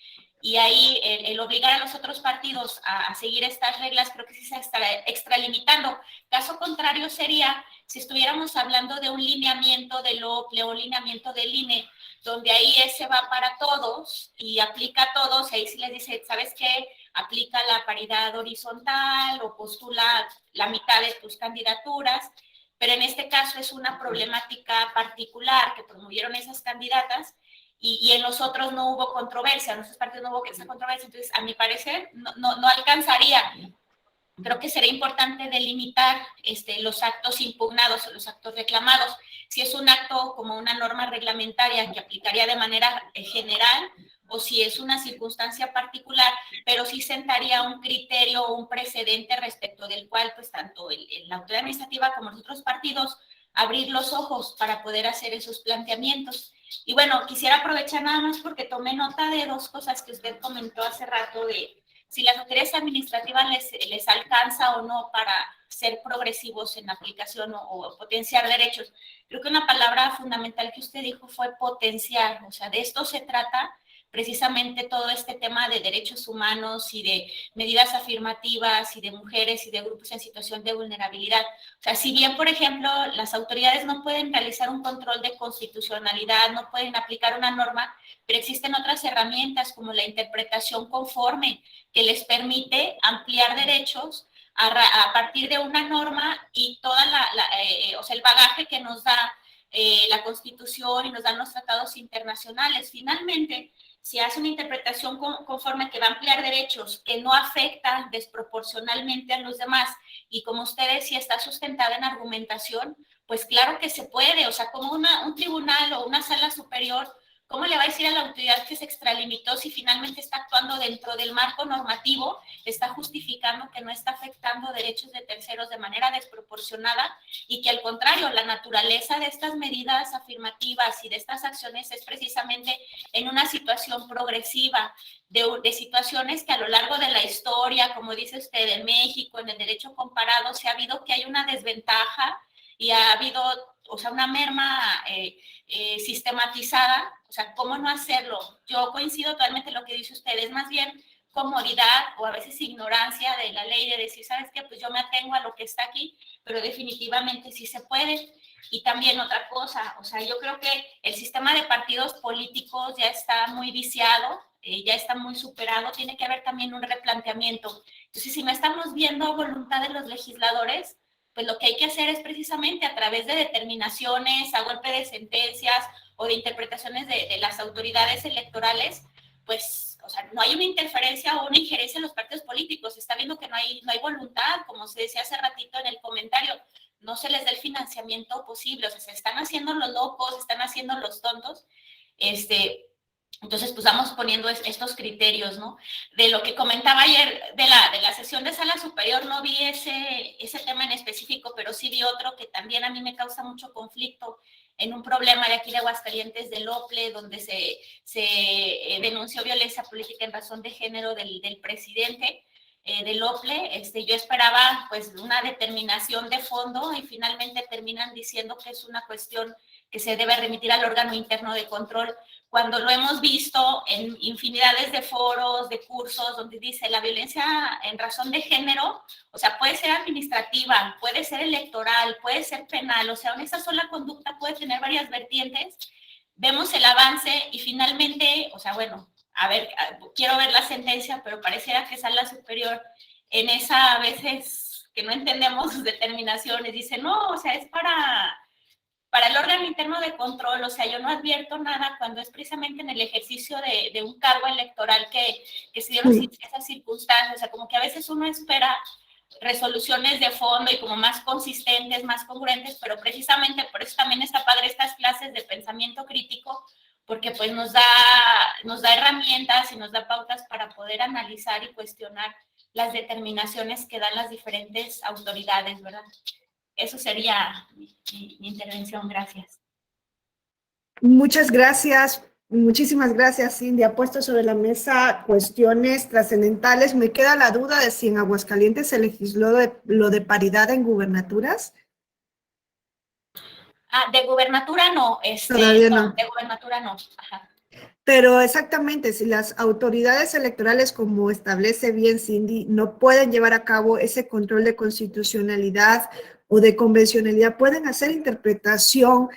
y ahí el obligar a los otros partidos a seguir estas reglas creo que sí se está extralimitando. Caso contrario sería si estuviéramos hablando de un lineamiento del OPLE o lineamiento del INE, donde ahí ese va para todos y aplica a todos, y ahí sí les dice, ¿sabes qué? Aplica la paridad horizontal o postula la mitad de tus candidaturas, pero en este caso es una problemática particular que promovieron esas candidatas y en los otros no hubo controversia, en nuestros partidos no hubo esa controversia, entonces a mi parecer no alcanzaría. Creo que sería importante delimitar los actos impugnados o los actos reclamados. Si es un acto como una norma reglamentaria que aplicaría de manera general o si es una circunstancia particular, pero sí sentaría un criterio o un precedente respecto del cual, pues, tanto la autoridad administrativa como los otros partidos abrir los ojos para poder hacer esos planteamientos. Y bueno, quisiera aprovechar nada más porque tomé nota de dos cosas que usted comentó hace rato de si las autoridades administrativas les alcanza o no para ser progresivos en aplicación o potenciar derechos. Creo que una palabra fundamental que usted dijo fue potenciar, o sea, de esto se trata precisamente todo este tema de derechos humanos y de medidas afirmativas y de mujeres y de grupos en situación de vulnerabilidad. O sea, si bien, por ejemplo, las autoridades no pueden realizar un control de constitucionalidad, no pueden aplicar una norma, pero existen otras herramientas como la interpretación conforme que les permite ampliar derechos a partir de una norma y toda o sea, el bagaje que nos da la Constitución y nos dan los tratados internacionales. Finalmente, si hace una interpretación conforme que va a ampliar derechos que no afecta desproporcionalmente a los demás y como usted decía está sustentada en argumentación, pues claro que se puede, o sea, como un tribunal o una sala superior, ¿cómo le va a decir a la autoridad que se extralimitó si finalmente está actuando dentro del marco normativo, está justificando que no está afectando derechos de terceros de manera desproporcionada y que al contrario, la naturaleza de estas medidas afirmativas y de estas acciones es precisamente en una situación progresiva, de situaciones que a lo largo de la historia, como dice usted, en México, en el derecho comparado, se ha habido que hay una desventaja y ha habido, o sea, una merma sistematizada, o sea, ¿cómo no hacerlo? Yo coincido totalmente en lo que dice usted, es más bien comodidad o a veces ignorancia de la ley de decir, ¿sabes qué? Pues yo me atengo a lo que está aquí, pero definitivamente sí se puede. Y también otra cosa, o sea, yo creo que el sistema de partidos políticos ya está muy viciado, ya está muy superado, tiene que haber también un replanteamiento. Entonces, si no estamos viendo voluntad de los legisladores, pues lo que hay que hacer es precisamente a través de determinaciones, a golpe de sentencias o de interpretaciones de las autoridades electorales, pues, o sea, no hay una interferencia o una injerencia en los partidos políticos, se está viendo que no hay voluntad, como se decía hace ratito en el comentario, no se les da el financiamiento posible, o sea, se están haciendo los locos, se están haciendo los tontos, entonces, pues vamos poniendo estos criterios, ¿no? De lo que comentaba ayer de la sesión de sala superior, no vi ese tema en específico, pero sí vi otro que también a mí me causa mucho conflicto en un problema de aquí de Aguascalientes, del OPLE, donde se denunció violencia política en razón de género del presidente del OPLE. Yo esperaba pues una determinación de fondo y finalmente terminan diciendo que es una cuestión que se debe remitir al órgano interno de control, cuando lo hemos visto en infinidades de foros, de cursos, donde dice la violencia en razón de género, o sea, puede ser administrativa, puede ser electoral, puede ser penal, o sea, esa sola conducta puede tener varias vertientes. Vemos el avance y finalmente, o sea, bueno, a ver, quiero ver la sentencia, pero pareciera que sala superior en esa, a veces que no entendemos sus determinaciones, dice, no, o sea, es para el órgano interno de control, o sea, yo no advierto nada cuando es precisamente en el ejercicio de un cargo electoral que se dieron esas circunstancias, o sea, como que a veces uno espera resoluciones de fondo y como más consistentes, más congruentes, pero precisamente por eso también está padre estas clases de pensamiento crítico, porque pues nos da herramientas y nos da pautas para poder analizar y cuestionar las determinaciones que dan las diferentes autoridades, ¿verdad? Eso sería mi intervención. Gracias. Muchas gracias, muchísimas gracias, Cindy. Ha puesto sobre la mesa cuestiones trascendentales. Me queda la duda de si en Aguascalientes se legisló lo de paridad en gubernaturas. De gubernatura no, Todavía no. De gubernatura no. Ajá. Pero exactamente, si las autoridades electorales, como establece bien Cindy, no pueden llevar a cabo ese control de constitucionalidad o de convencionalidad, pueden hacer interpretación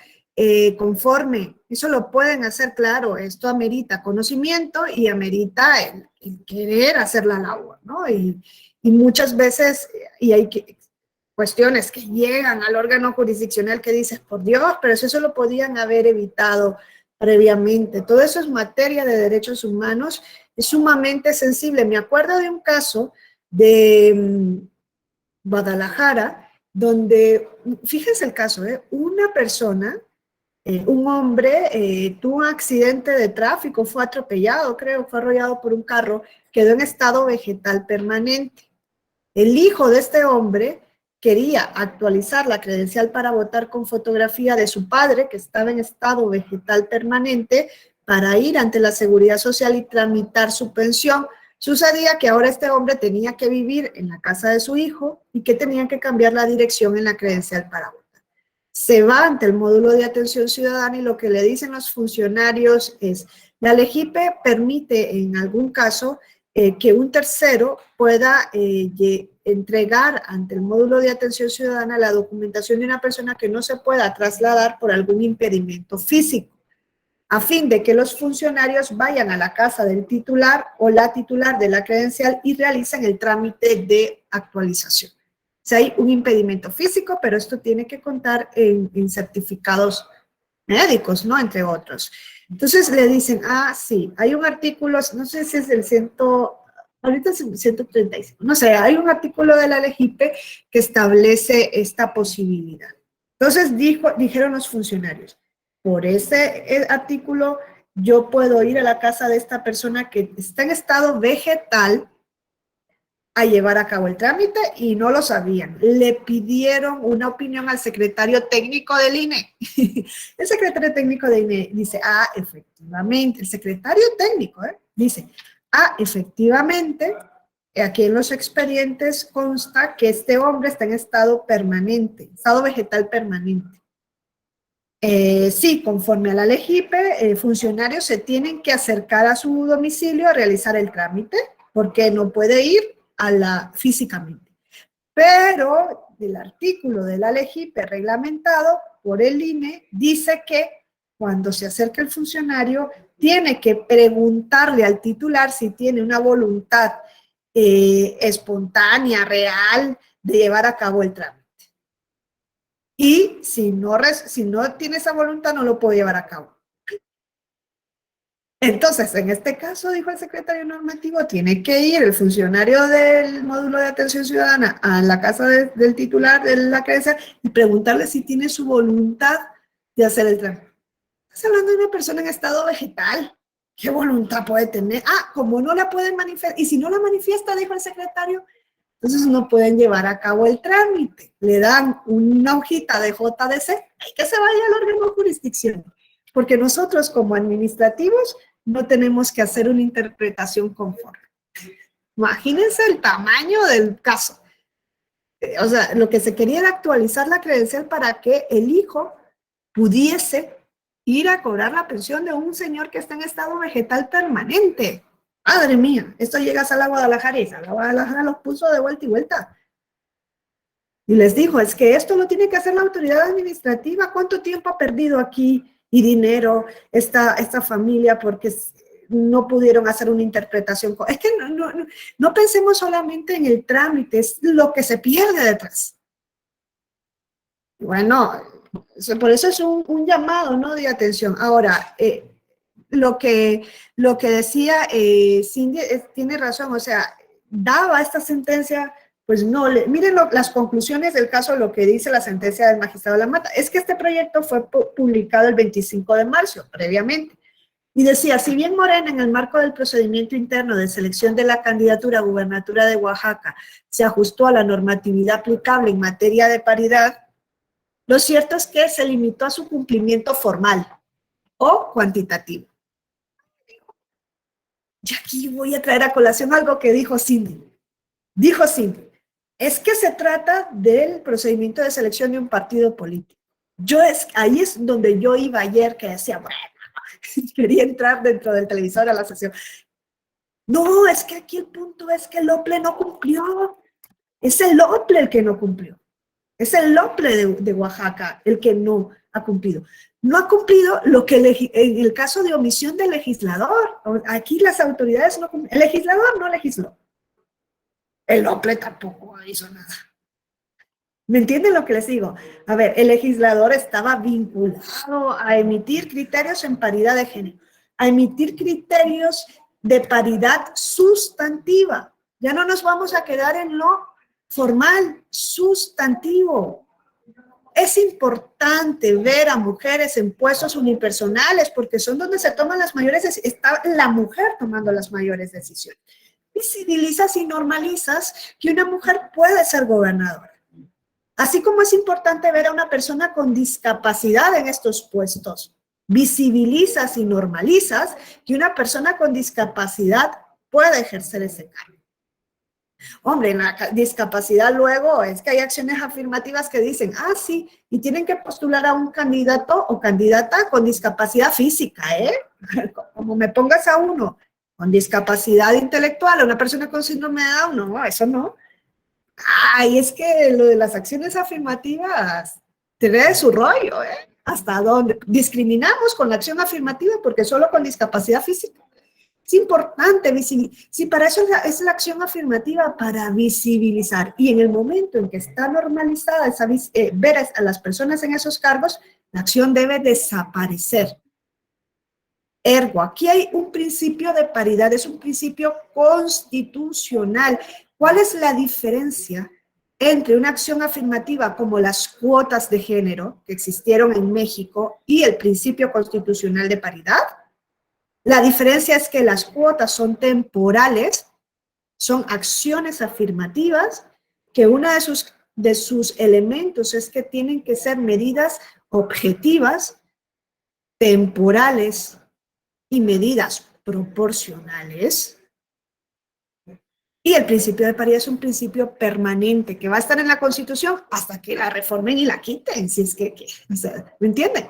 conforme. Eso lo pueden hacer, claro. Esto amerita conocimiento y amerita el querer hacer la labor, ¿no? Y muchas veces, y hay cuestiones que llegan al órgano jurisdiccional que dices, por Dios, pero eso lo podían haber evitado previamente. Todo eso es materia de derechos humanos, es sumamente sensible. Me acuerdo de un caso de Guadalajara, donde, fíjense el caso, una persona, un hombre, tuvo un accidente de tráfico, fue atropellado, creo, fue arrollado por un carro, quedó en estado vegetal permanente. El hijo de este hombre quería actualizar la credencial para votar con fotografía de su padre, que estaba en estado vegetal permanente, para ir ante la Seguridad Social y tramitar su pensión. Sucedía que ahora este hombre tenía que vivir en la casa de su hijo y que tenía que cambiar la dirección en la credencial para votar. Se va ante el módulo de atención ciudadana y lo que le dicen los funcionarios es, la LEGIPE permite en algún caso que un tercero pueda entregar ante el módulo de atención ciudadana la documentación de una persona que no se pueda trasladar por algún impedimento físico, a fin de que los funcionarios vayan a la casa del titular o la titular de la credencial y realicen el trámite de actualización. O sea, hay un impedimento físico, pero esto tiene que contar en certificados médicos, ¿no? Entre otros. Entonces le dicen, sí, hay un artículo, no sé si es del ahorita es el 135, no sé, hay un artículo de la LEGIPE que establece esta posibilidad. Entonces dijeron los funcionarios, por ese artículo yo puedo ir a la casa de esta persona que está en estado vegetal a llevar a cabo el trámite y no lo sabían. Le pidieron una opinión al secretario técnico del INE. El secretario técnico del INE dice, efectivamente, el secretario técnico dice, efectivamente, aquí en los expedientes consta que este hombre está en estado permanente, estado vegetal permanente. Sí, conforme a la LEGIPE, funcionarios se tienen que acercar a su domicilio a realizar el trámite, porque no puede ir físicamente. Pero el artículo de la LEGIPE reglamentado por el INE dice que cuando se acerca el funcionario tiene que preguntarle al titular si tiene una voluntad espontánea, real, de llevar a cabo el trámite. Y si no tiene esa voluntad, no lo puede llevar a cabo. Entonces, en este caso, dijo el secretario normativo, tiene que ir el funcionario del módulo de atención ciudadana a la casa del titular de la credencial y preguntarle si tiene su voluntad de hacer el trámite. Estás hablando de una persona en estado vegetal. ¿Qué voluntad puede tener? Como no la pueden manifestar, y si no la manifiesta, dijo el secretario, entonces no pueden llevar a cabo el trámite. Le dan una hojita de JDC y que se vaya al órgano jurisdiccional. Porque nosotros como administrativos no tenemos que hacer una interpretación conforme. Imagínense el tamaño del caso. O sea, lo que se quería era actualizar la credencial para que el hijo pudiese ir a cobrar la pensión de un señor que está en estado vegetal permanente. Madre mía, esto llega a la Guadalajara y la Guadalajara los puso de vuelta y vuelta. Y les dijo, es que esto lo tiene que hacer la autoridad administrativa. ¿Cuánto tiempo ha perdido aquí? Y dinero, esta familia, porque no pudieron hacer una interpretación. Es que no pensemos solamente en el trámite, es lo que se pierde detrás. Bueno, por eso es un llamado, ¿no?, de atención. Ahora, lo que decía Cindy tiene razón, o sea, daba esta sentencia. Pues no, miren las conclusiones del caso, lo que dice la sentencia del magistrado Lamata. Es que este proyecto fue publicado el 25 de marzo, previamente. Y decía, si bien Morena, en el marco del procedimiento interno de selección de la candidatura a gubernatura de Oaxaca, se ajustó a la normatividad aplicable en materia de paridad, lo cierto es que se limitó a su cumplimiento formal o cuantitativo. Y aquí voy a traer a colación algo que dijo Cindy. Dijo Cindy, es que se trata del procedimiento de selección de un partido político. Ahí es donde yo iba ayer, que decía, bueno, quería entrar dentro del televisor a la sesión. No, es que aquí el punto es que el OPLE no cumplió. Es el OPLE el que no cumplió. Es el OPLE de Oaxaca el que no ha cumplido. No ha cumplido lo que en el caso de omisión del legislador. Aquí las autoridades no cumplieron. El legislador no legisló. El OPLE tampoco hizo nada. ¿Me entienden lo que les digo? A ver, el legislador estaba vinculado a emitir criterios en paridad de género, a emitir criterios de paridad sustantiva. Ya no nos vamos a quedar en lo formal, sustantivo. Es importante ver a mujeres en puestos unipersonales porque son donde se toman las mayores decisiones. Está la mujer tomando las mayores decisiones. Visibilizas y normalizas que una mujer puede ser gobernadora. Así como es importante ver a una persona con discapacidad en estos puestos. Visibilizas y normalizas que una persona con discapacidad puede ejercer ese cargo. Hombre, en la discapacidad luego es que hay acciones afirmativas que dicen, ah, sí, y tienen que postular a un candidato o candidata con discapacidad física, Como me pongas a uno con discapacidad intelectual, a una persona con síndrome de Down, no, eso no. Ay, es que lo de las acciones afirmativas tiene su rollo, ¿Hasta dónde? Discriminamos con la acción afirmativa porque solo con discapacidad física. Es importante visibilizar. Sí, para eso es la acción afirmativa, para visibilizar. Y en el momento en que está normalizada ver a las personas en esos cargos, la acción debe desaparecer. Ergo, aquí hay un principio de paridad, es un principio constitucional. ¿Cuál es la diferencia entre una acción afirmativa como las cuotas de género que existieron en México y el principio constitucional de paridad? La diferencia es que las cuotas son temporales, son acciones afirmativas, que uno de sus elementos es que tienen que ser medidas objetivas, temporales y medidas proporcionales. Y el principio de paridad es un principio permanente que va a estar en la Constitución hasta que la reformen y la quiten, si es que o sea, ¿me entienden?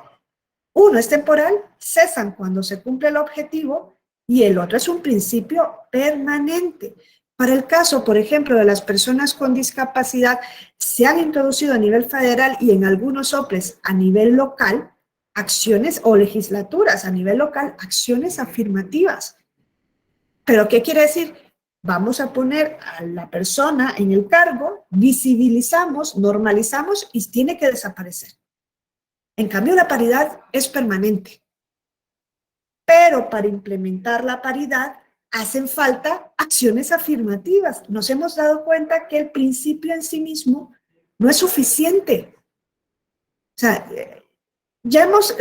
Uno es temporal, cesan cuando se cumple el objetivo, y el otro es un principio permanente. Para el caso, por ejemplo, de las personas con discapacidad, se han introducido a nivel federal y en algunos OPLEs a nivel local, acciones o legislaturas a nivel local, acciones afirmativas. ¿Pero qué quiere decir? Vamos a poner a la persona en el cargo, visibilizamos, normalizamos y tiene que desaparecer. En cambio, la paridad es permanente. Pero para implementar la paridad hacen falta acciones afirmativas. Nos hemos dado cuenta que el principio en sí mismo no es suficiente. O sea,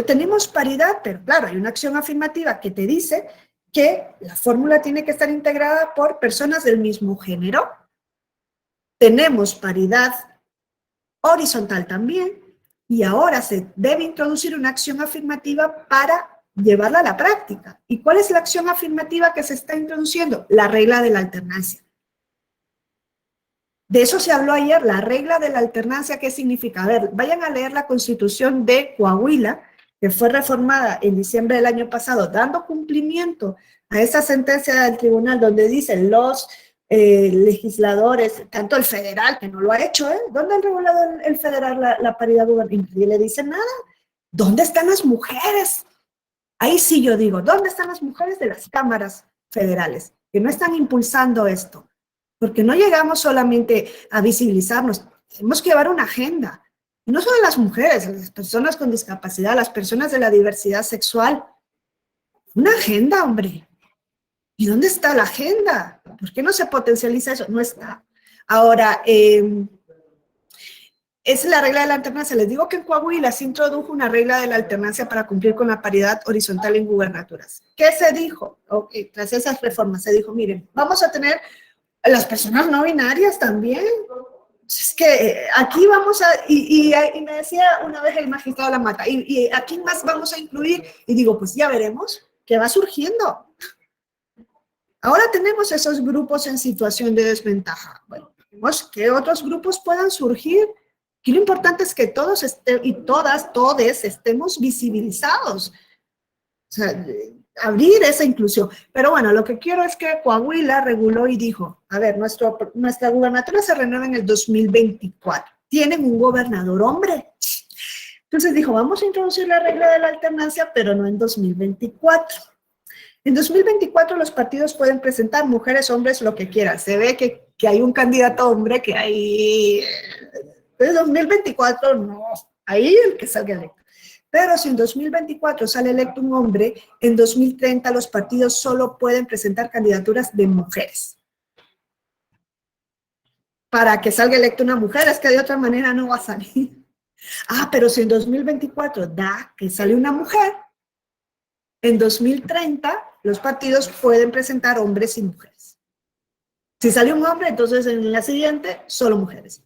tenemos paridad, pero claro, hay una acción afirmativa que te dice que la fórmula tiene que estar integrada por personas del mismo género. Tenemos paridad horizontal también, y ahora se debe introducir una acción afirmativa para llevarla a la práctica. ¿Y cuál es la acción afirmativa que se está introduciendo? La regla de la alternancia. De eso se habló ayer, la regla de la alternancia, ¿qué significa? A ver, vayan a leer la Constitución de Coahuila, que fue reformada en diciembre del año pasado, dando cumplimiento a esa sentencia del tribunal donde dicen los legisladores, tanto el federal, que no lo ha hecho, ¿Dónde ha regulado el federal la paridad gubernamental? Y nadie le dice nada. ¿Dónde están las mujeres? Ahí sí yo digo, ¿dónde están las mujeres de las cámaras federales que no están impulsando esto? Porque no llegamos solamente a visibilizarnos, tenemos que llevar una agenda. Y no solo las mujeres, las personas con discapacidad, las personas de la diversidad sexual. Una agenda, hombre. ¿Y dónde está la agenda? ¿Por qué no se potencializa eso? No está. Ahora, Es la regla de la alternancia. Les digo que en Coahuila se introdujo una regla de la alternancia para cumplir con la paridad horizontal en gubernaturas. ¿Qué se dijo? Okay, tras esas reformas se dijo, miren, vamos a tener las personas no binarias también. Es que aquí vamos a, y me decía una vez el magistrado Lamata, y aquí más vamos a incluir, y digo, pues ya veremos qué va surgiendo. Ahora tenemos esos grupos en situación de desventaja. Bueno, vemos que otros grupos puedan surgir. Y lo importante es que todos y todas, todes estemos visibilizados. O sea, abrir esa inclusión. Pero bueno, lo que quiero es que Coahuila reguló y dijo, a ver, nuestra gubernatura se renueva en el 2024. Tienen un gobernador hombre. Entonces dijo, vamos a introducir la regla de la alternancia, pero no en 2024. En 2024 los partidos pueden presentar mujeres, hombres, lo que quieran. Se ve que hay un candidato hombre que hay... En 2024 no, ahí el que salga electo. Pero si en 2024 sale electo un hombre, en 2030 los partidos solo pueden presentar candidaturas de mujeres. Para que salga electo una mujer, es que de otra manera no va a salir. Ah, pero si en 2024 da que sale una mujer, en 2030 los partidos pueden presentar hombres y mujeres. Si sale un hombre, entonces en la siguiente, solo mujeres.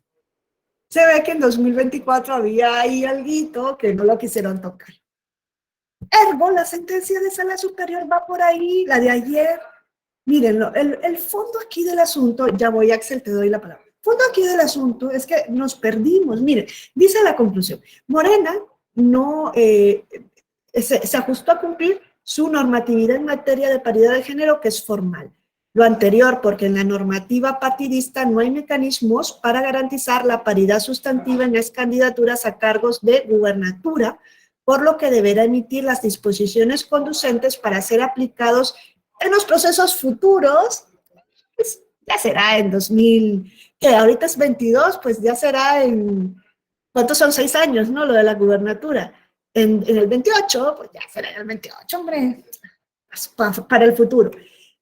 Se ve que en 2024 había ahí alguito que no lo quisieron tocar. Ergo, la sentencia de sala superior va por ahí, la de ayer. Miren, el fondo aquí del asunto, ya voy Axel, te doy la palabra. El fondo aquí del asunto es que nos perdimos. Miren, dice la conclusión, Morena no se ajustó a cumplir su normatividad en materia de paridad de género, que es formal. Lo anterior, porque en la normativa partidista no hay mecanismos para garantizar la paridad sustantiva en las candidaturas a cargos de gubernatura, por lo que deberá emitir las disposiciones conducentes para ser aplicados en los procesos futuros. Pues ya será en 2000, que ahorita es 22, pues ya será en, ¿cuántos son? 6 años, ¿no? Lo de la gubernatura. En el 28, pues ya será en el 28, hombre, para el futuro.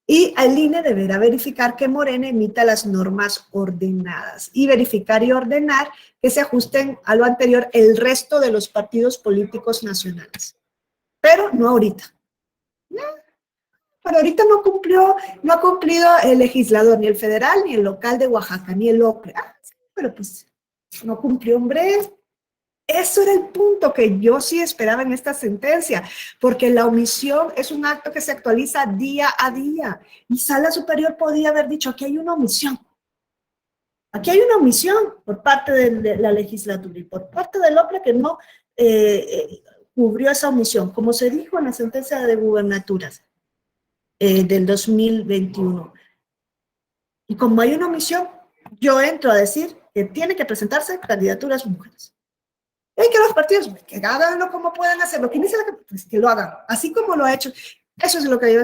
Y el INE deberá verificar que Morena emita las normas ordenadas y verificar y ordenar que se ajusten a lo anterior el resto de los partidos políticos nacionales. Pero no ahorita. No, pero ahorita no ha cumplido el legislador, ni el federal, ni el local de Oaxaca, ni el OCRE. Ah, sí, pero pues no cumplió, hombre. Eso era el punto que yo sí esperaba en esta sentencia, porque la omisión es un acto que se actualiza día a día. Y Sala Superior podía haber dicho, aquí hay una omisión. Aquí hay una omisión por parte de la legislatura y por parte del OPRE que no cubrió esa omisión, como se dijo en la sentencia de gubernaturas del 2021. Y como hay una omisión, yo entro a decir que tiene que presentarse candidaturas mujeres. Y que los partidos, que háganlo como puedan hacerlo, que inicie pues que lo hagan, así como lo ha hecho. Eso es lo que yo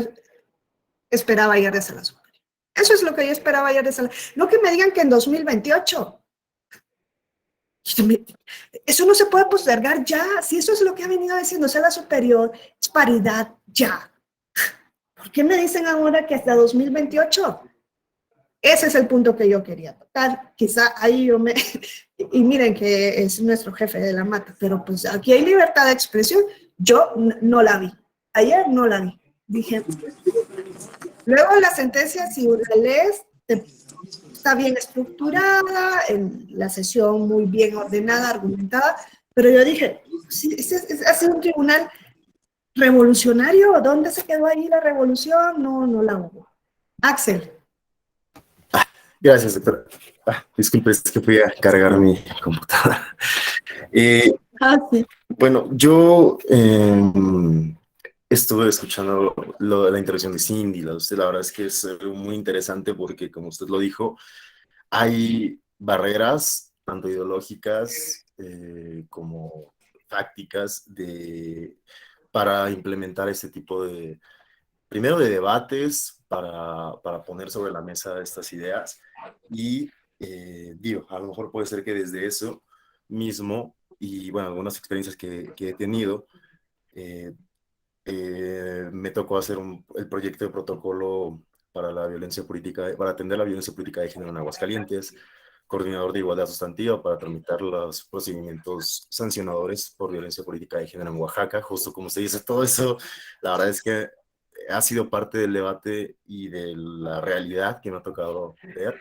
esperaba ayer de Sala Superior. Eso es lo que yo esperaba ayer de Sala. No que me digan que en 2028. Eso no se puede postergar ya. Si eso es lo que ha venido diciendo Sala Superior, es paridad ya. ¿Por qué me dicen ahora que hasta 2028? Ese es el punto que yo quería tocar. Quizá ahí yo me... Y miren que es nuestro jefe de la mata, pero pues aquí hay libertad de expresión. Yo no la vi. Ayer no la vi. Dije... Luego la sentencia, si la lees, está bien estructurada, en la sesión muy bien ordenada, argumentada, pero yo dije, sí, ha sido un tribunal revolucionario. ¿Dónde se quedó ahí la revolución? No la hubo. Axel. Gracias, doctora. Disculpe, es que fui a cargar mi computadora. Sí. Bueno, yo estuve escuchando la intervención de Cindy. La verdad es que es muy interesante porque, como usted lo dijo, hay barreras, tanto ideológicas como tácticas, para implementar este tipo de, primero de debates, para poner sobre la mesa estas ideas. Y digo, a lo mejor puede ser que desde eso mismo, y bueno, algunas experiencias que he tenido, me tocó hacer el proyecto de protocolo para la violencia política, para atender la violencia política de género en Aguascalientes, coordinador de igualdad sustantiva para tramitar los procedimientos sancionadores por violencia política de género en Oaxaca. Justo como usted dice, todo eso, la verdad es que ha sido parte del debate y de la realidad que me ha tocado ver.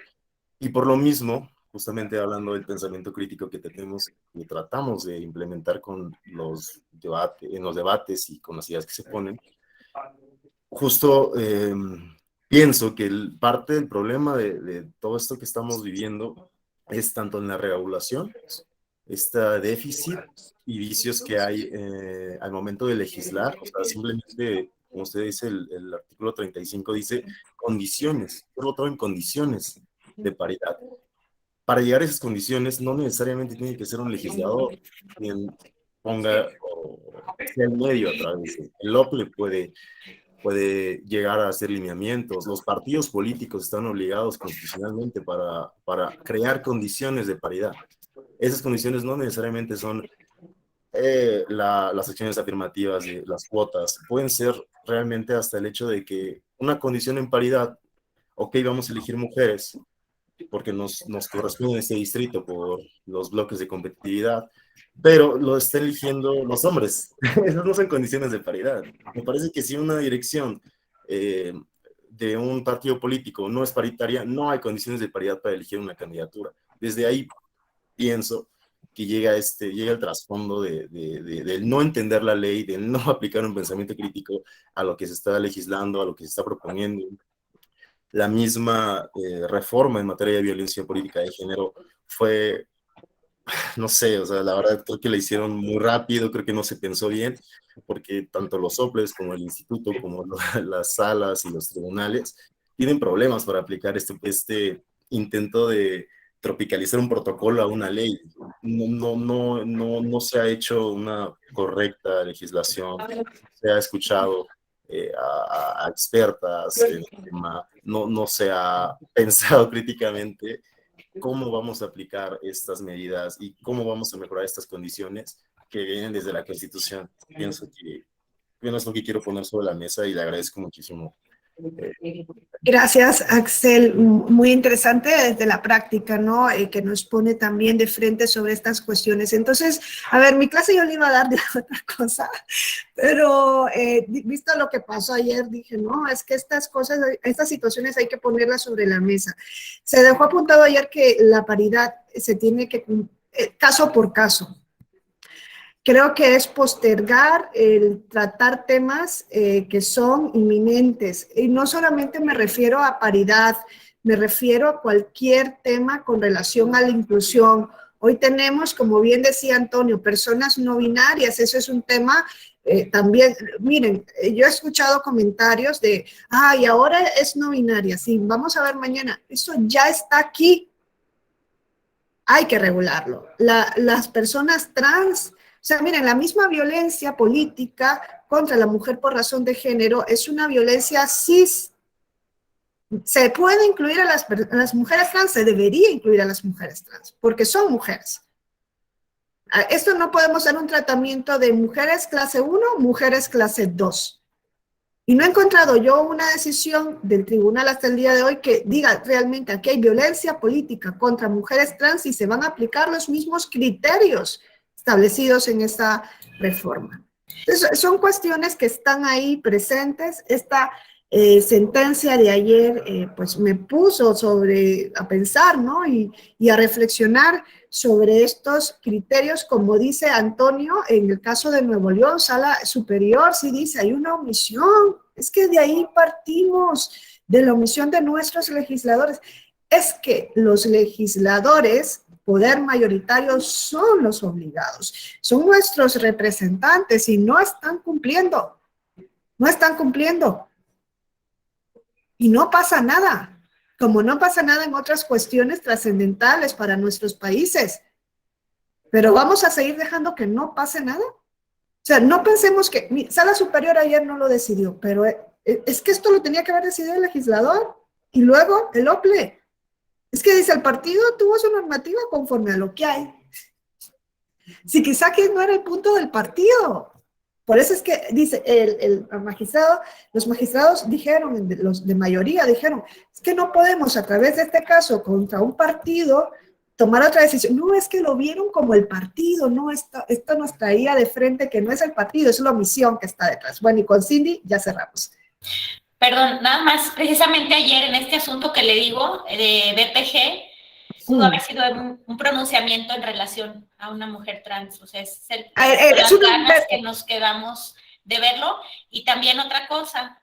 Y por lo mismo, justamente hablando del pensamiento crítico que tenemos y tratamos de implementar con los en los debates y con las ideas que se ponen, justo pienso que parte del problema de todo esto que estamos viviendo es tanto en la regulación, este déficit y vicios que hay al momento de legislar. O sea, simplemente, como usted dice, el artículo 35 dice condiciones, solo todo en condiciones de paridad. Para llegar a esas condiciones no necesariamente tiene que ser un legislador quien ponga o sea el medio a través de el OPLE puede llegar a hacer lineamientos. Los partidos políticos están obligados constitucionalmente para crear condiciones de paridad. Esas condiciones no necesariamente son las acciones afirmativas de las cuotas, pueden ser realmente hasta el hecho de que una condición en paridad, ok, vamos a elegir mujeres, porque nos corresponde este distrito por los bloques de competitividad, pero lo están eligiendo los hombres. Esas no son condiciones de paridad. Me parece que si una dirección de un partido político no es paritaria, no hay condiciones de paridad para elegir una candidatura. Desde ahí pienso que llega el trasfondo de no entender la ley, de no aplicar un pensamiento crítico a lo que se está legislando, a lo que se está proponiendo. La misma reforma en materia de violencia política de género fue, no sé, o sea, la verdad creo que la hicieron muy rápido, creo que no se pensó bien, porque tanto los soples como el instituto, como las salas y los tribunales tienen problemas para aplicar este intento de tropicalizar un protocolo a una ley. No se ha hecho una correcta legislación, se ha escuchado a expertas en el tema, no se ha pensado críticamente cómo vamos a aplicar estas medidas y cómo vamos a mejorar estas condiciones que vienen desde la Constitución. Pienso que es lo que quiero poner sobre la mesa y le agradezco muchísimo. Gracias, Axel. Muy interesante desde la práctica, ¿no? Que nos pone también de frente sobre estas cuestiones. Entonces, a ver, mi clase yo le iba a dar de otra cosa, pero visto lo que pasó ayer, dije, no, es que estas cosas, estas situaciones hay que ponerlas sobre la mesa. Se dejó apuntado ayer que la paridad se tiene que, caso por caso. Creo que es postergar el tratar temas que son inminentes. Y no solamente me refiero a paridad, me refiero a cualquier tema con relación a la inclusión. Hoy tenemos, como bien decía Antonio, personas no binarias. Eso es un tema también. Miren, yo he escuchado comentarios de, y ahora es no binaria. Sí, vamos a ver mañana. Eso ya está aquí. Hay que regularlo. Las personas trans... O sea, miren, la misma violencia política contra la mujer por razón de género es una violencia cis. Se puede incluir a las mujeres trans, se debería incluir a las mujeres trans, porque son mujeres. Esto no podemos dar un tratamiento de mujeres clase 1, mujeres clase 2. Y no he encontrado yo una decisión del tribunal hasta el día de hoy que diga realmente aquí hay violencia política contra mujeres trans y se van a aplicar los mismos criterios establecidos en esta reforma. Entonces, son cuestiones que están ahí presentes. Esta sentencia de ayer pues me puso a pensar, ¿no? Y a reflexionar sobre estos criterios, como dice Antonio, en el caso de Nuevo León, Sala Superior, sí dice, hay una omisión. Es que de ahí partimos, de la omisión de nuestros legisladores. Es que los legisladores, poder mayoritario, son los obligados, son nuestros representantes y no están cumpliendo, y no pasa nada, como no pasa nada en otras cuestiones trascendentales para nuestros países, pero vamos a seguir dejando que no pase nada. O sea, no pensemos que, Sala Superior ayer no lo decidió, pero es que esto lo tenía que haber decidido el legislador y luego el OPLE. Es que dice, el partido tuvo su normativa conforme a lo que hay. Si quizá que no era el punto del partido. Por eso es que, dice, los magistrados dijeron, los de mayoría dijeron, es que no podemos a través de este caso contra un partido tomar otra decisión. No, es que lo vieron como el partido, no, esto nos traía de frente que no es el partido, es la omisión que está detrás. Bueno, y con Cindy ya cerramos. Perdón, nada más, precisamente ayer en este asunto que le digo de BPG, pudo haber sido un pronunciamiento en relación a una mujer trans, o sea, es las ganas que nos quedamos de verlo. Y también otra cosa,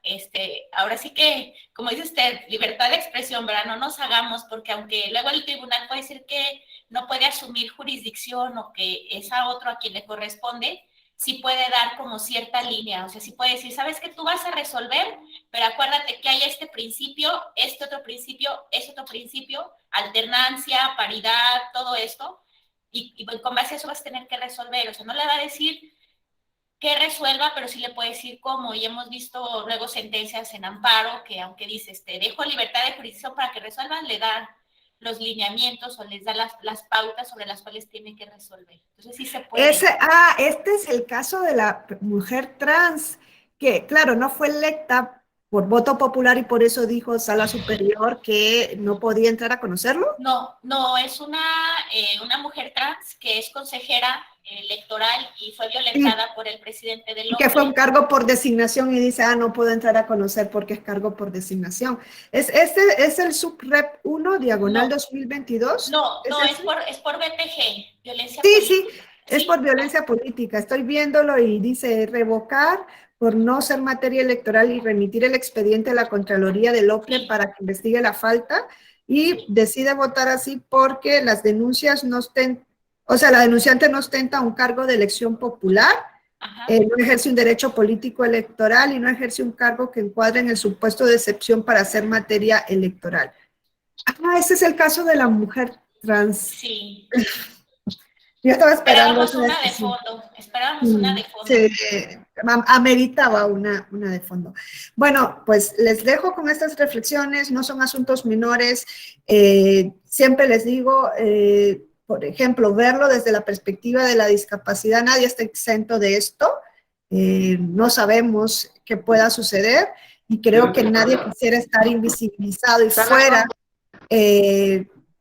ahora sí que, como dice usted, libertad de expresión, ¿verdad? No nos hagamos, porque aunque luego el tribunal puede decir que no puede asumir jurisdicción o que es a otro a quien le corresponde, sí puede dar como cierta línea, o sea, sí puede decir, ¿sabes qué? Tú vas a resolver, pero acuérdate que hay este principio, este otro principio, este otro principio, alternancia, paridad, todo esto, y con base a eso vas a tener que resolver, o sea, no le va a decir que resuelva, pero sí le puede decir cómo, y hemos visto luego sentencias en amparo que aunque dice, dejo libertad de jurisdicción para que resuelvan, le da los lineamientos o les da las pautas sobre las cuales tienen que resolver. Entonces sí se puede. Este es el caso de la mujer trans, que claro, no fue electa por voto popular y por eso dijo Sala Superior que no podía entrar a conocerlo. No, es una mujer trans que es consejera electoral y fue violentada por el presidente del que fue un cargo por designación y dice, no puedo entrar a conocer porque es cargo por designación. ¿Es el subrep 1, diagonal 2022? No, es por BPG, violencia política. Sí, es por violencia política. Estoy viéndolo y dice revocar por no ser materia electoral y remitir el expediente a la Contraloría del OCLE para que investigue la falta y decide votar así porque las denuncias no estén, o sea, la denunciante no ostenta un cargo de elección popular, no ejerce un derecho político electoral y no ejerce un cargo que encuadre en el supuesto de excepción para ser materia electoral. Ese es el caso de la mujer trans. Sí. Yo estaba esperando. Esperábamos una de fondo. Sí, ameritaba una de fondo. Bueno, pues les dejo con estas reflexiones, no son asuntos menores. Siempre les digo, por ejemplo, verlo desde la perspectiva de la discapacidad, nadie está exento de esto. No sabemos qué pueda suceder y creo que nadie quisiera estar invisibilizado y fuera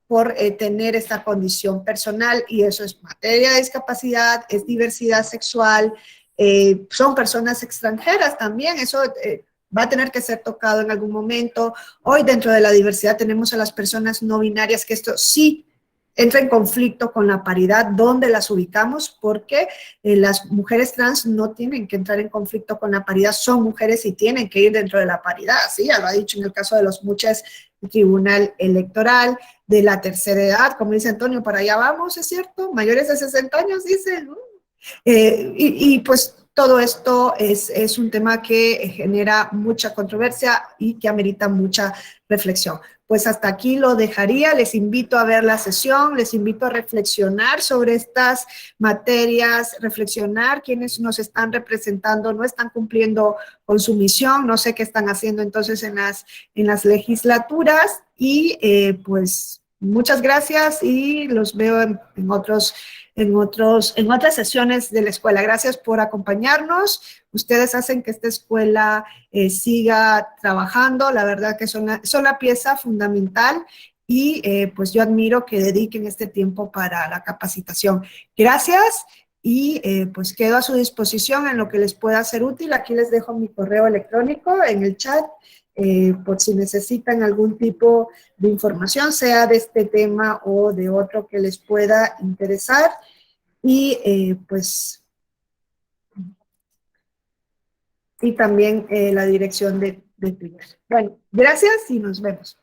por tener esta condición personal, y eso es materia de discapacidad, es diversidad sexual, son personas extranjeras también, eso va a tener que ser tocado en algún momento. Hoy dentro de la diversidad tenemos a las personas no binarias, que esto sí entra en conflicto con la paridad, ¿dónde las ubicamos? Porque las mujeres trans no tienen que entrar en conflicto con la paridad, son mujeres y tienen que ir dentro de la paridad, ¿sí? Ya lo ha dicho en el caso de los muchas, el Tribunal Electoral, de la tercera edad, como dice Antonio, para allá vamos, ¿es cierto? Mayores de 60 años, dice, ¿no? Y pues todo esto es un tema que genera mucha controversia y que amerita mucha reflexión. Pues hasta aquí lo dejaría, les invito a ver la sesión, les invito a reflexionar sobre estas materias, reflexionar quienes nos están representando, no están cumpliendo con su misión, no sé qué están haciendo entonces en las legislaturas y pues muchas gracias y los veo en otras sesiones de la escuela. Gracias por acompañarnos. Ustedes hacen que esta escuela siga trabajando. La verdad que son la pieza fundamental y pues yo admiro que dediquen este tiempo para la capacitación. Gracias y pues quedo a su disposición en lo que les pueda ser útil. Aquí les dejo mi correo electrónico en el chat. Por si necesitan algún tipo de información, sea de este tema o de otro que les pueda interesar. Y pues, y también la dirección de Twitter. Bueno, gracias y nos vemos.